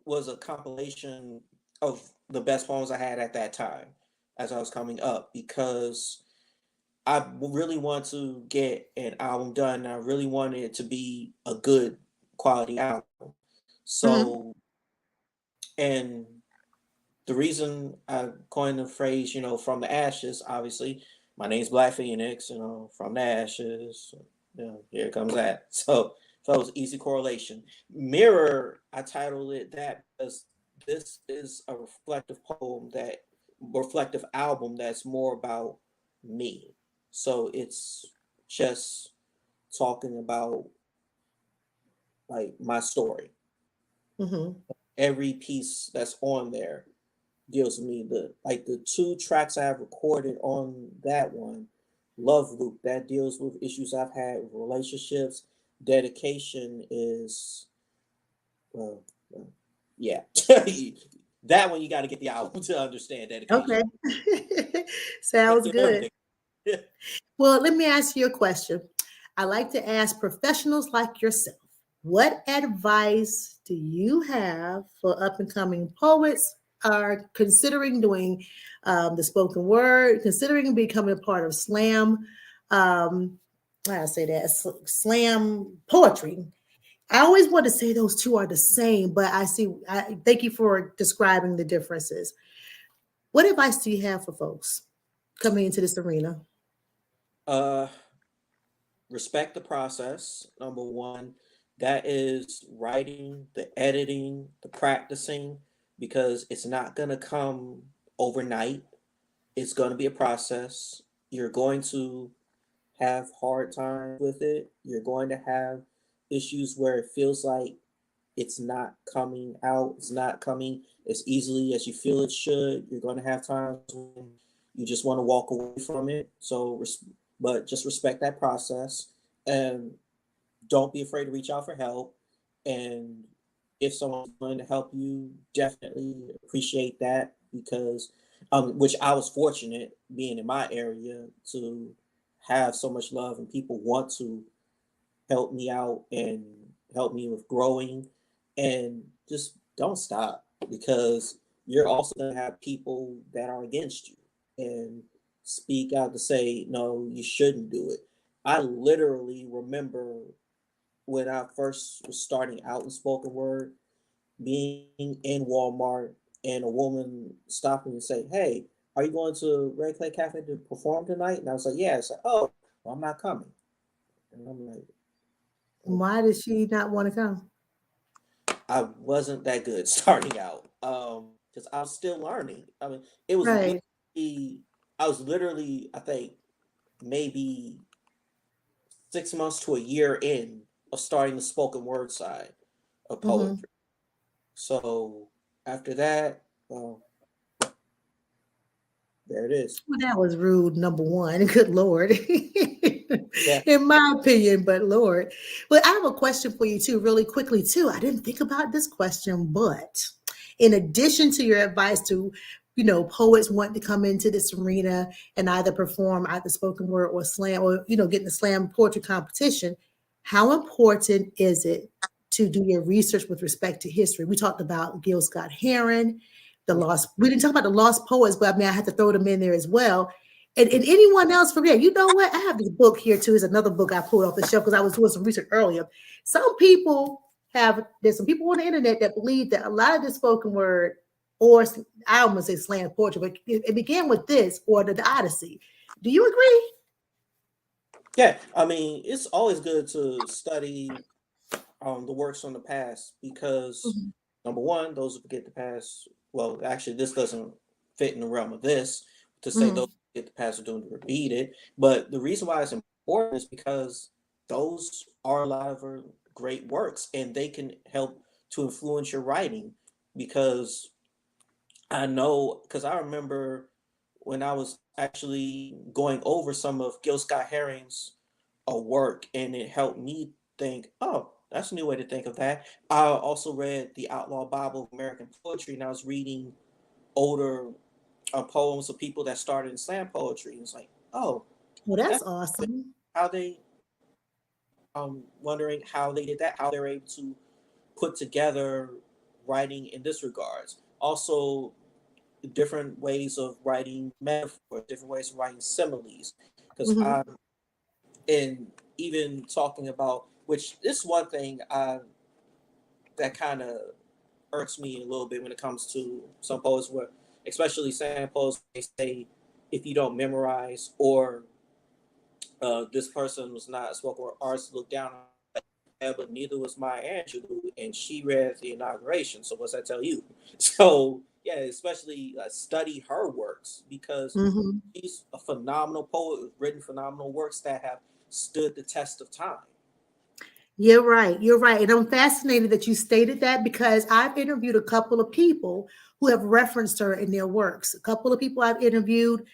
was a compilation of the best poems I had at that time as I was coming up because really want to get an album done. I really wanted it to be a good quality album. Hmm. So, and the reason I coined the phrase, from the ashes, obviously, my name's Black Phoenix, from the ashes, here comes that. So it was easy correlation. Mirror, I titled it that because this is a reflective album that's more about me. So it's just talking about like my story. Hmm. Every piece that's on there deals with me. The two tracks I have recorded on that one, Love Loop, that deals with issues I've had with relationships. Dedication is well, yeah. That one you got to get the album to understand dedication. Okay. Sounds good. Everything. Well, let me ask you a question. I like to ask professionals like yourself, what advice do you have for up and coming poets are considering doing the spoken word, considering becoming a part of slam? I say that slam poetry. I always want to say those two are the same, but I see. Thank you for describing the differences. What advice do you have for folks coming into this arena? uh, Respect the process. Number one, that is writing, the editing, the practicing, because it's not gonna come overnight. It's gonna be a process. You're going to have hard times with it. You're going to have issues where it feels like it's not coming out, it's not coming as easily as you feel it should. You're going to have times when you just want to walk away from it. But just respect that process and don't be afraid to reach out for help. And if someone's willing to help you, definitely appreciate that because, which I was fortunate being in my area to have so much love and people want to help me out and help me with growing and just don't stop because you're also going to have people that are against you and speak out to say no, you shouldn't do it. I literally remember when I first was starting out in spoken word being in Walmart and a woman stopped me and say, hey, are you going to Red Clay Cafe to perform tonight? And I was like, yeah. It's like, oh, well, I'm not coming. And I'm like, Why does she not want to come? I wasn't that good starting out because I was still learning. I mean, it was Right. literally, I was literally, I think, maybe 6 months to a year in of starting the spoken word side of Hmm. poetry. So after that, well, there it is. Well, that was rude, number one. Good Lord. Yeah. In my opinion, but Lord. But I have a question for you too, really quickly, too. I didn't think about this question, but in addition to your advice to, poets wanting to come into this arena and either perform either spoken word or slam or, get in the slam poetry competition, how important is it to do your research with respect to history? We talked about Gil Scott Heron, we didn't talk about the lost poets, but I mean, I had to throw them in there as well. And anyone else from here, you know what? I have this book here too. It's another book I pulled off the shelf because I was doing some research earlier. There's some people on the internet that believe that a lot of the spoken word, or I almost say slam poetry, but it began with this or the Odyssey. Do you agree? Yeah. I mean, it's always good to study the works from the past because Mhm. number one, those who forget the past. Well, actually, this doesn't fit in the realm of this to say Mhm. those get the pastor doing to repeat it. But the reason why it's important is because those are a lot of her great works, and they can help to influence your writing. Because I know, because I remember when I was actually going over some of Gil Scott Heron's work, and it helped me think, oh, that's a new way to think of that. I also read The Outlaw Bible of American Poetry, and I was reading older poems of people that started in slam poetry. And it's like, oh, Well, that's that's awesome. how they, wondering how they did that, how they're able to put together writing in this regards. Also, different ways of writing metaphors, different ways of writing similes. Because Mhm. I'm in even talking about, which this one thing that kind of irks me a little bit when it comes to some poets, where especially some poets, they say if you don't memorize, or this person was not a spoken word artist, look down on. Yeah, but neither was Maya Angelou, and she read the inauguration. So what's that tell you? So yeah, especially study her works, because Mhm. she's a phenomenal poet with written phenomenal works that have stood the test of time. You're right. You're right. And I'm fascinated that you stated that because I've interviewed a couple of people who have referenced her in their works. A couple of people I've interviewed,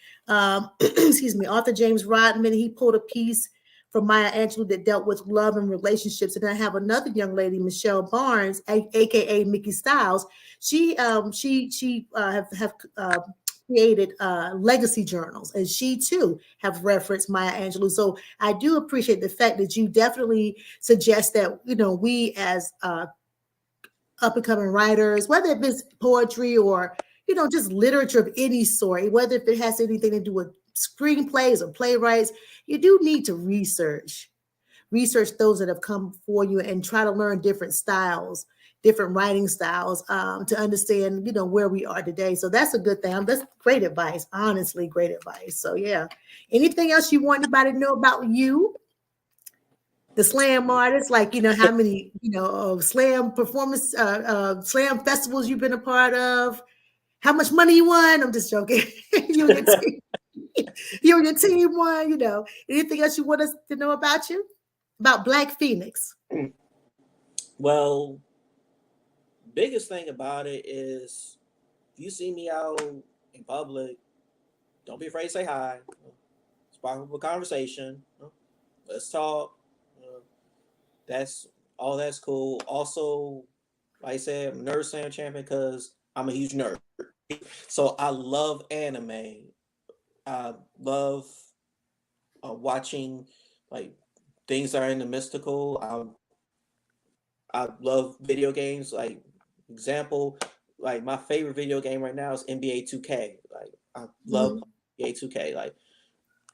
excuse me, author James Rodman, he pulled a piece from Maya Angelou that dealt with love and relationships. And I have another young lady, Michelle Barnes, aka Mickey Styles. She have created legacy journals, and she too have referenced Maya Angelou. So I do appreciate the fact that you definitely suggest that we as up and coming writers, whether it's poetry or just literature of any sort, whether if it has anything to do with screenplays or playwrights, you do need to research those that have come before you and try to learn different styles, different writing styles, to understand where we are today. So that's a good thing. That's great advice, honestly, great advice. So yeah, anything else you want anybody to know about you, the slam artist, like how many slam performance slam festivals you've been a part of, how much money you won? I'm just joking. you and your team you and your team won. Anything else you want us to know about you, about Black Phoenix? Well, biggest thing about it is, if you see me out in public, don't be afraid to say hi. Spark up a conversation. Let's talk. Uh, That's all. That's cool. Also, like I said, I'm a nerd slam champion because I'm a huge nerd. So I love anime. I love watching like things that are in the mystical. I love video games. Like example, like my favorite video game right now is NBA 2K. Like I love Mhm. NBA 2K. Like,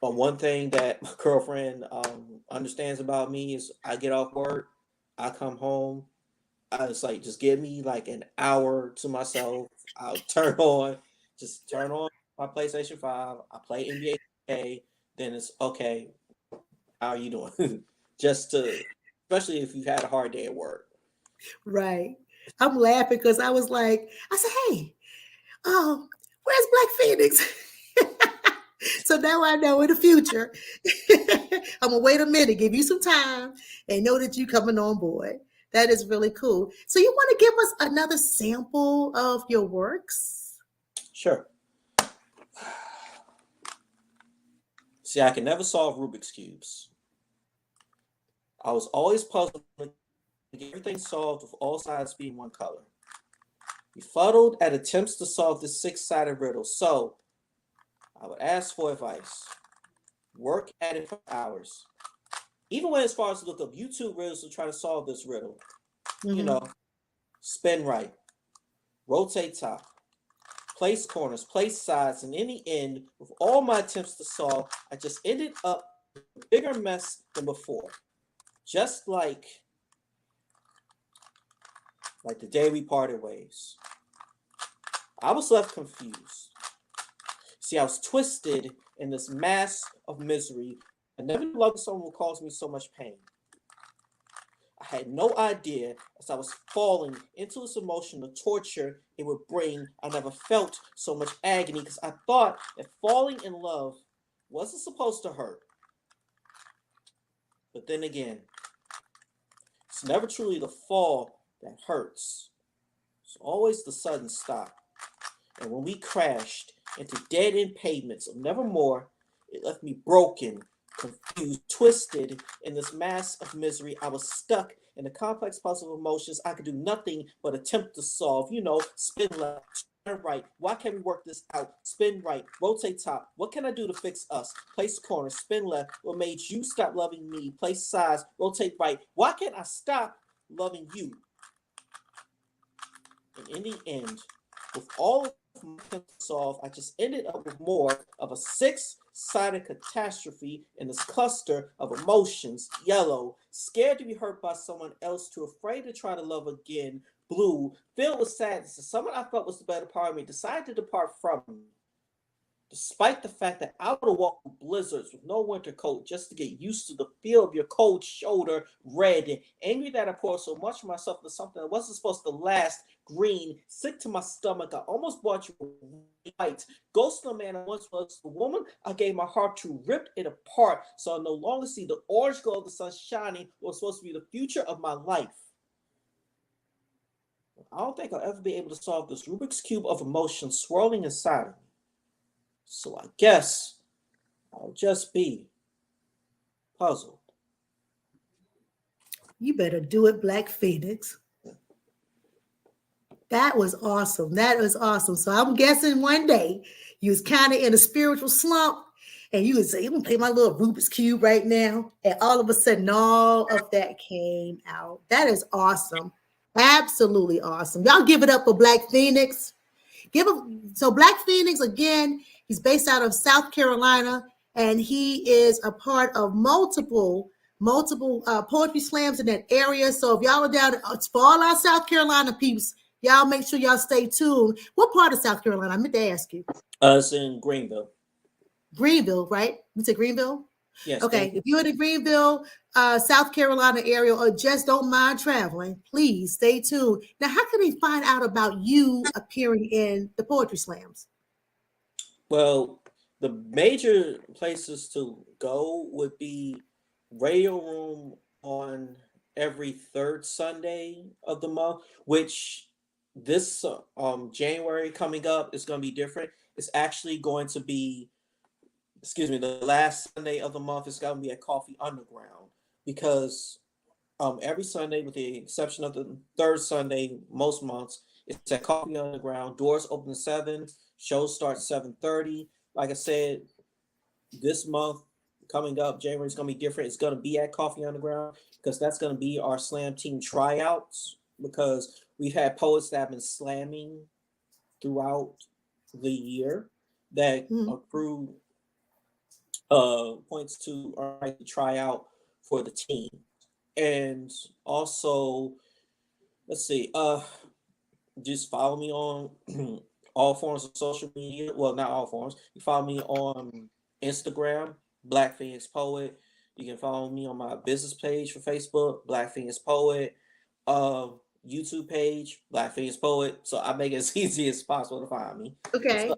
but one thing that my girlfriend understands about me is I get off work, I come home, I was like, just give me like an hour to myself. I'll turn on my PlayStation 5. I play NBA 2K. Then it's okay. How are you doing? Just to, especially if you've had a hard day at work. Right. I'm laughing because I said, hey, where's Black Phoenix? So now I know in the future, I'm gonna wait a minute, give you some time, and know that you're coming on board. That is really cool. So you want to give us another sample of your works? Sure. See, I can never solve Rubik's cubes. I was always puzzled to get everything solved with all sides being one color. Befuddled at attempts to solve this six-sided riddle, so I would ask for advice, work at it for hours. Even went as far as to look up YouTube riddles to try to solve this riddle. You Mhm. know, spin right, rotate top, place corners, place sides, and in the end, with all my attempts to solve, I just ended up with a bigger mess than before. Just like the day we parted ways. I was left confused. See, I was twisted in this mass of misery. I never knew love someone would cause me so much pain. I had no idea as I was falling into this emotional torture it would bring. I never felt so much agony because I thought that falling in love wasn't supposed to hurt. But then again, it's never truly the fall that hurts. It's always the sudden stop. And when we crashed into dead-end pavements of nevermore, it left me broken, confused, twisted in this mass of misery. I was stuck in a complex puzzle of emotions I could do nothing but attempt to solve. Spin left, turn right. Why can't we work this out? Spin right, rotate top. What can I do to fix us? Place corner, spin left. What made you stop loving me? Place sides, rotate right. Why can't I stop loving you? And in the end, with all of my attempts to solve, I just ended up with more of a six-sided catastrophe in this cluster of emotions. Yellow, scared to be hurt by someone else, too afraid to try to love again. Blue, filled with sadness, and someone I felt was the better part of me decided to depart from me. Despite the fact that I would have walked through blizzards with no winter coat just to get used to the feel of your cold shoulder, red, and angry that I poured so much of myself into something that wasn't supposed to last, green, sick to my stomach, I almost bought you white. Ghost of the man I once was, the woman I gave my heart to, ripped it apart so I no longer see the orange glow of the sun shining what was supposed to be the future of my life. I don't think I'll ever be able to solve this Rubik's Cube of emotions swirling inside of me. So I guess I'll just be puzzled. You better do it, Black Phoenix. That was awesome. That was awesome. So I'm guessing one day you was kind of in a spiritual slump and you would say, I'm gonna play my little Rubik's Cube right now. And all of a sudden, all of that came out. That is awesome. Absolutely awesome. Y'all give it up for Black Phoenix. So Black Phoenix, again, he's based out of South Carolina, and he is a part of multiple poetry slams in that area. So if y'all are down for all our South Carolina peeps, y'all make sure y'all stay tuned. What part of South Carolina? I meant to ask you. It's in Greenville. Greenville, right? You said Greenville? Yes. Okay. If you're in the Greenville, South Carolina area, or just don't mind traveling, please stay tuned. Now, how can they find out about you appearing in the poetry slams? Well, the major places to go would be Radio Room on every third Sunday of the month, which this January coming up is going to be different. It's actually going to be, the last Sunday of the month is going to be at Coffee Underground, because every Sunday, with the exception of the third Sunday, most months, it's at Coffee Underground. Doors open at 7, shows start 7:30. Like I said, this month coming up, January, is going to be different. It's going to be at Coffee Underground because that's going to be our slam team tryouts, because we've had poets that have been slamming throughout the year that accrue points to our right to try out for the team. And also, let's see, just follow me on all forms of social media. Well, not all forms. You follow me on Instagram, Black Phoenix Poet. You can follow me on my business page for Facebook, Black Phoenix Poet. YouTube page, Black Phoenix Poet. So I make it as easy as possible to find me. Okay.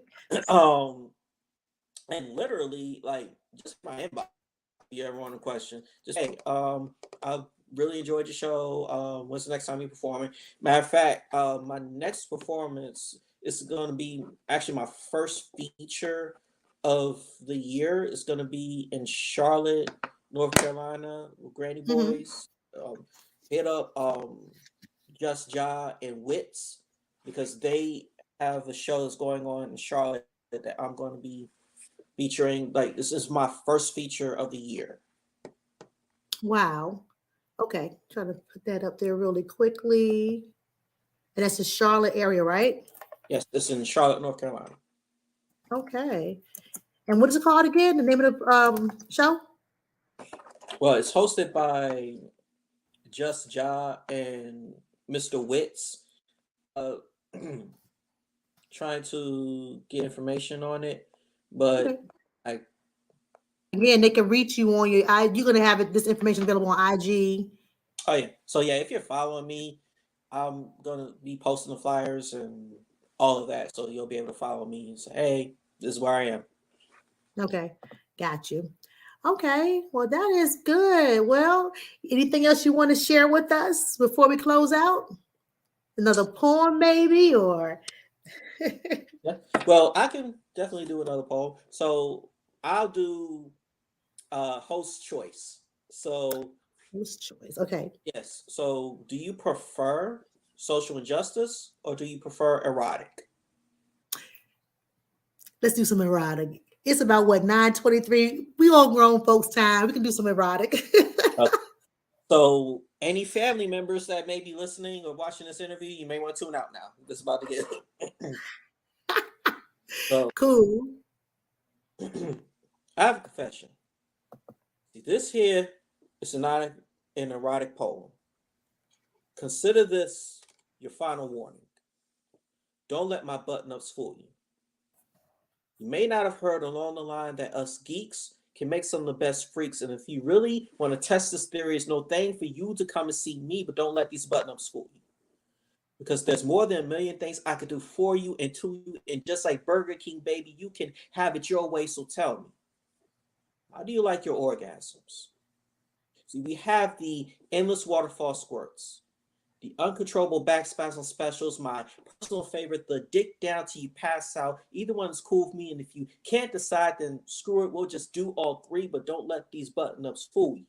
So, and literally, like, just my inbox. If you ever want a question, just hey, I really enjoyed your show. When's the next time you're performing? Matter of fact, my next performance is going to be actually my first feature of the year. It's going to be in Charlotte, North Carolina, with Granny Boys. Hit up Just Ja and Wits, because they have a show that's going on in Charlotte that I'm going to be featuring. Like, this is my first feature of the year. Wow. Okay. Trying to put that up there really quickly. And that's the Charlotte area, right? Yes, it's in Charlotte, North Carolina. Okay. And what is it called again? The name of the show? Well, it's hosted by Just Ja and Mr. Wits. Trying to get information on it, but again, they can reach you on your. You're gonna have this information available on IG. Oh yeah. So yeah, if you're following me, I'm gonna be posting the flyers and all of that. So you'll be able to follow me and say, hey, this is where I am. Okay, got you. Okay, well, that is good. Well, anything else you want to share with us before we close out? Another poem, maybe, or Yeah. Well, I can definitely do another poll. So I'll do host choice. So whose choice? Okay, yes. So do you prefer social injustice or do you prefer erotic? let's do some erotic. It's about what 9:23. We all grown folks' time. We can do some erotic. Uh, so any family members that may be listening or watching this interview, you may want to tune out now. It's about to get so Cool. I have a confession. See, this here is not an erotic poem. Consider this your final warning. Don't let my button ups fool you. You may not have heard along the line that us geeks can make some of the best freaks, and if you really want to test this theory, it's no thing for you to come and see me, but don't let these button ups fool you. Because there's more than a million things I could do for you and to you, and just like Burger King, baby, you can have it your way, so tell me, how do you like your orgasms? See, we have the endless waterfall squirts, the uncontrollable back spasm specials, my personal favorite, the dick down till you pass out. Either one is cool with me, and if you can't decide, then screw it. We'll just do all three, but don't let these button ups fool you.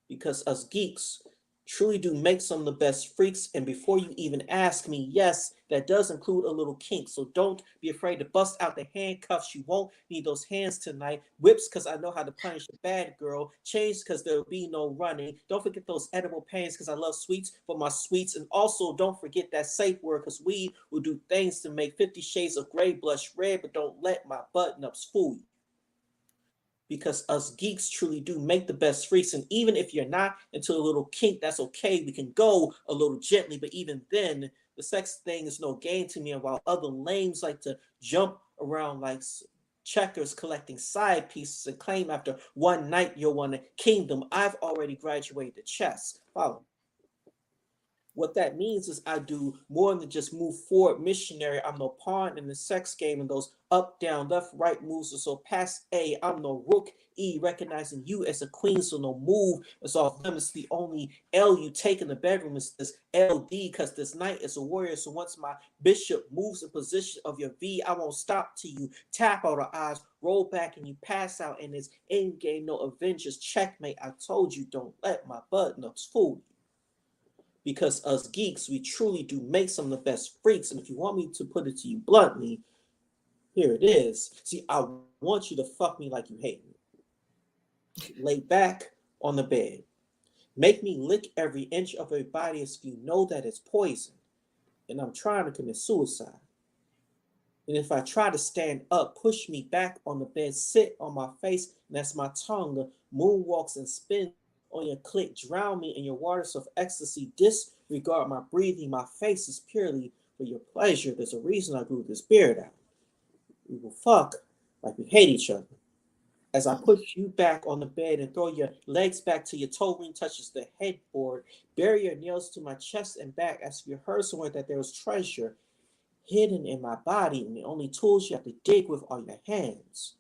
Because us geeks truly do make some of the best freaks. And before you even ask me, yes, that does include a little kink. So don't be afraid to bust out the handcuffs. You won't need those hands tonight. Whips, because I know how to punish a bad girl. Chains, because there'll be no running. Don't forget those edible pains, because I love sweets for my sweets. And also don't forget that safe word, because we will do things to make 50 Shades of Grey blush red. But don't let my button ups fool you, because us geeks truly do make the best freaks. And even if you're not into a little kink, that's okay. We can go a little gently, but even then, the sex thing is no game to me. And while other lames like to jump around like checkers collecting side pieces and claim after one night you'll want a kingdom, I've already graduated to chess. Follow. What that means is I do more than just move forward missionary. I'm no pawn in the sex game, and those up, down, left, right moves are so past A. I'm no rook E, recognizing you as a queen, so no move is off limits. The only L you take in the bedroom is this LD, because this knight is a warrior. So once my bishop moves in position of your V, I won't stop till you tap out our eyes, roll back, and you pass out. And it's in game, no Avengers checkmate. I told you, don't let my button ups fool you, because us geeks, we truly do make some of the best freaks. And if you want me to put it to you bluntly, here it is. See, I want you to fuck me like you hate me. Lay back on the bed. Make me lick every inch of your body as if you know that it's poison and I'm trying to commit suicide. And if I try to stand up, push me back on the bed, sit on my face, and as my tongue moonwalks and spins on your clit, drown me in your waters of ecstasy, disregard my breathing. My face is purely for your pleasure. There's a reason I grew this beard out. We will fuck like we hate each other. As I push you back on the bed and throw your legs back till your toe ring touches the headboard, bury your nails to my chest and back as if you heard somewhere that there was treasure hidden in my body, and the only tools you have to dig with are your hands.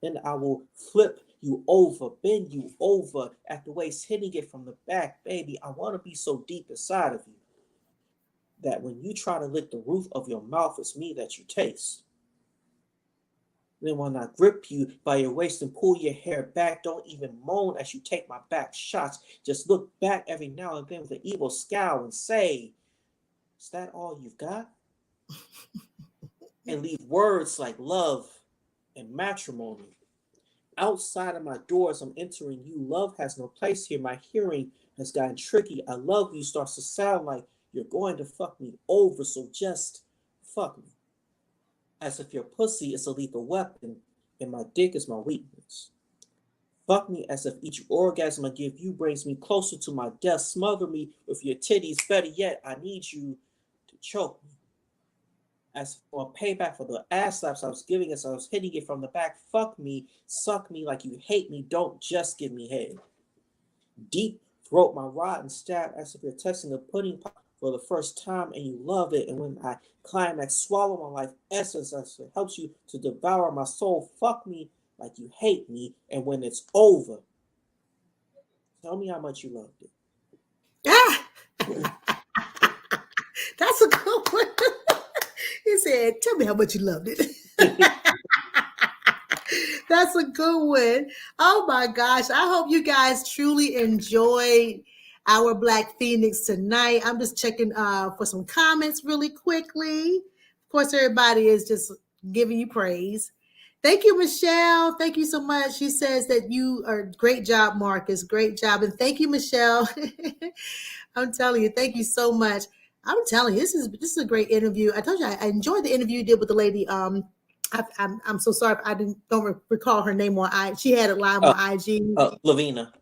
Then I will flip you over, bend you over at the waist, hitting it from the back. Baby, I want to be so deep inside of you that when you try to lick the roof of your mouth, it's me that you taste. Then when I grip you by your waist and pull your hair back, don't even moan as you take my back shots. Just look back every now and then with an evil scowl and say, is that all you've got? And leave words like love and matrimony outside of my doors. I'm entering you. Love has no place here. My hearing has gotten tricky. I love you starts to sound like you're going to fuck me over, so just fuck me. As if your pussy is a lethal weapon and my dick is my weakness. Fuck me as if each orgasm I give you brings me closer to my death. Smother me with your titties. Better yet, I need you to choke me. As for payback for the ass slaps I was giving as I was hitting it from the back, fuck me, suck me like you hate me. Don't just give me head. Deep broke my rotten stab as if you're testing the pudding pop for the first time and you love it. And when I climax, swallow my life essence as it helps you to devour my soul. Fuck me like you hate me. And when it's over, tell me how much you loved it. Ah! That's a good one. He said, tell me how much you loved it. That's a good one. Oh my gosh. I hope you guys truly enjoyed our Black Phoenix tonight. I'm just checking for some comments really quickly. Of course, everybody is just giving you praise. Thank you, Michelle. Thank you so much. She says that you are great job, Marcus. Great job. And thank you, Michelle. I'm telling you, thank you so much. I'm telling you, this is a great interview. I told you I enjoyed the interview you did with the lady. I'm so sorry if I don't recall her name on she had it live on IG. Lavina.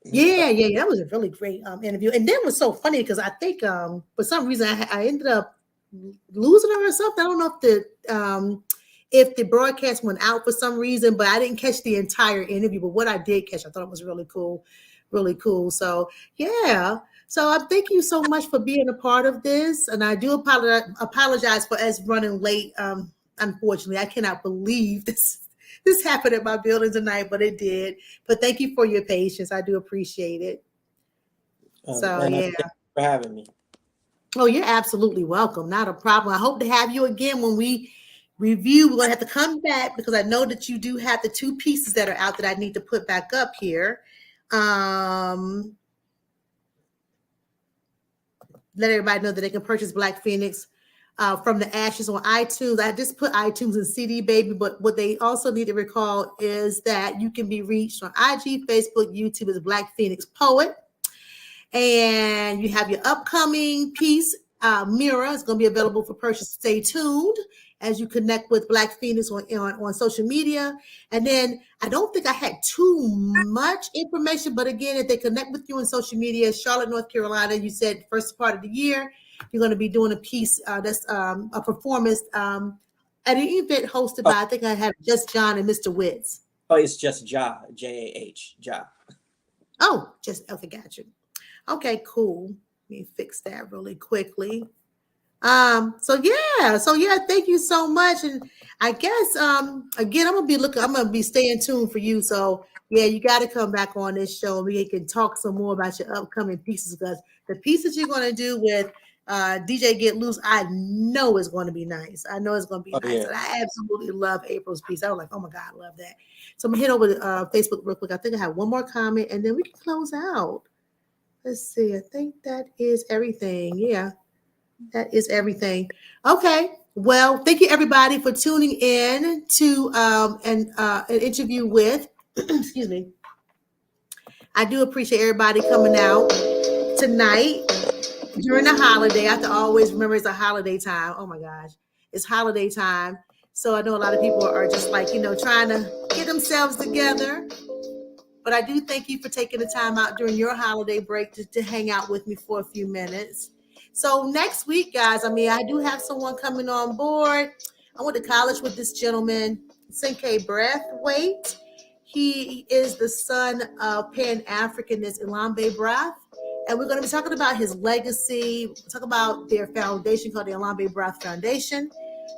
Yeah, that was a really great interview. And then it was so funny because I think for some reason I ended up losing her or something. I don't know if the broadcast went out for some reason, but I didn't catch the entire interview. But what I did catch, I thought it was really cool. So yeah. So I thank you so much for being a part of this. And I do apologize for us running late. Unfortunately, I cannot believe this happened at my building tonight, but it did. But thank you for your patience. I do appreciate it. Thank you for having me. Oh, you're absolutely welcome. Not a problem. I hope to have you again when we review. We're going to have to come back because I know that you do have the 2 pieces that are out that I need to put back up here. Let everybody know that they can purchase Black Phoenix from the Ashes on iTunes. I just put iTunes and CD Baby, but what they also need to recall is that you can be reached on IG, Facebook, YouTube as Black Phoenix Poet. And you have your upcoming piece, Mirror. It's going to be available for purchase. Stay tuned as you connect with Black Phoenix on social media. And then I don't think I had too much information, but again, if they connect with you on social media, Charlotte, North Carolina, you said first part of the year, you're going to be doing a piece that's a performance at an event hosted by, I think I have Just John and Mr. Witz. Oh, it's just Ja, Jah, Ja. Oh, okay, got you. Okay, cool. Let me fix that really quickly. So yeah, thank you so much. And I guess again, I'm gonna be staying tuned for you. So yeah, you got to come back on this show and we can talk some more about your upcoming pieces, because the pieces you're gonna do with DJ Get Loose, I know it's going to be nice. I know it's going to be nice. Yeah. And I absolutely love April's piece. I was like, oh my God, I love that. So I'm gonna hit over to Facebook real quick. I think I have one more comment and then we can close out. Let's see. I think that is everything. Yeah, that is everything. Okay. Well, thank you everybody for tuning in to an interview with, excuse me. I do appreciate everybody coming out tonight during the holiday. I have to always remember it's a holiday time. Oh my gosh, it's holiday time. So I know a lot of people are just like, trying to get themselves together. But I do thank you for taking the time out during your holiday break to hang out with me for a few minutes. So next week, guys, I do have someone coming on board. I went to college with this gentleman, Sankey Brathwaite. He is the son of Pan-Africanist Ilambe Brath. And we're going to be talking about his legacy, talk about their foundation called the Ilambe Brath Foundation,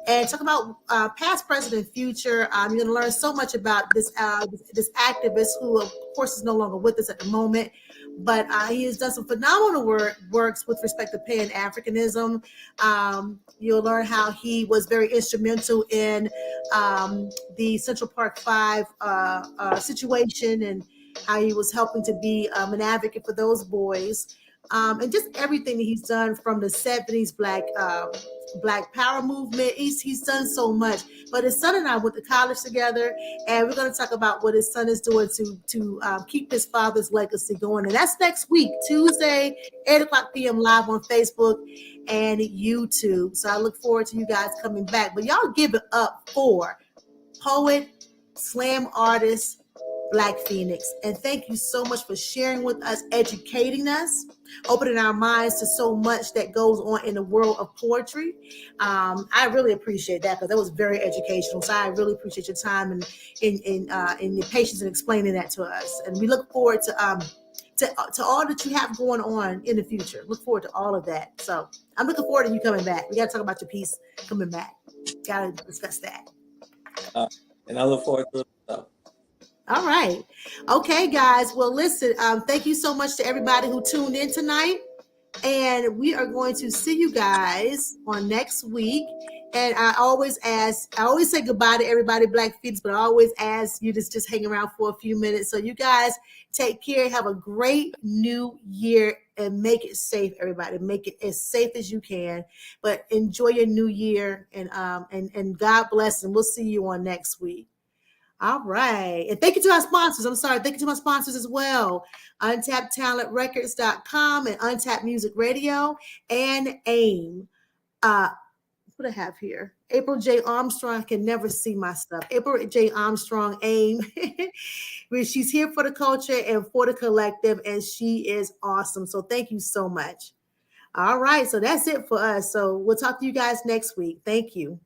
and talk about past, present, and future. You're going to learn so much about this activist who, of course, is no longer with us at the moment, but he has done some phenomenal works with respect to Pan-Africanism. You'll learn how he was very instrumental in the Central Park 5 situation, and how he was helping to be an advocate for those boys, and just everything that he's done from the 70s Black Power movement. He's done so much. But his son and I went to college together, and we're going to talk about what his son is doing to keep his father's legacy going. And that's next week, Tuesday, 8:00 p.m. live on Facebook and YouTube. So I look forward to you guys coming back. But y'all give it up for poet, slam artist, Black Phoenix. And thank you so much for sharing with us, educating us, opening our minds to so much that goes on in the world of poetry. I really appreciate that, because that was very educational. So I really appreciate your time and your patience in explaining that to us. And we look forward to to all that you have going on in the future. Look forward to all of that. So I'm looking forward to you coming back. We got to talk about your piece coming back. Got to discuss that. And I look forward to it. So. All right. Okay, guys. Well, listen, thank you so much to everybody who tuned in tonight. And we are going to see you guys on next week. And I always say goodbye to everybody, Black Fetus, but I always ask you to just hang around for a few minutes. So you guys take care, have a great new year, and make it safe, everybody. Make it as safe as you can, but enjoy your new year, and God bless, and we'll see you on next week. All right. And thank you to our sponsors. Thank you to my sponsors as well. UntappedTalentRecords.com and Untapped Music Radio and AIM. What I have here? April J. Armstrong. I can never see my stuff. April J. Armstrong, AIM. She's here for the culture and for the collective, and she is awesome. So thank you so much. All right. So that's it for us. So we'll talk to you guys next week. Thank you.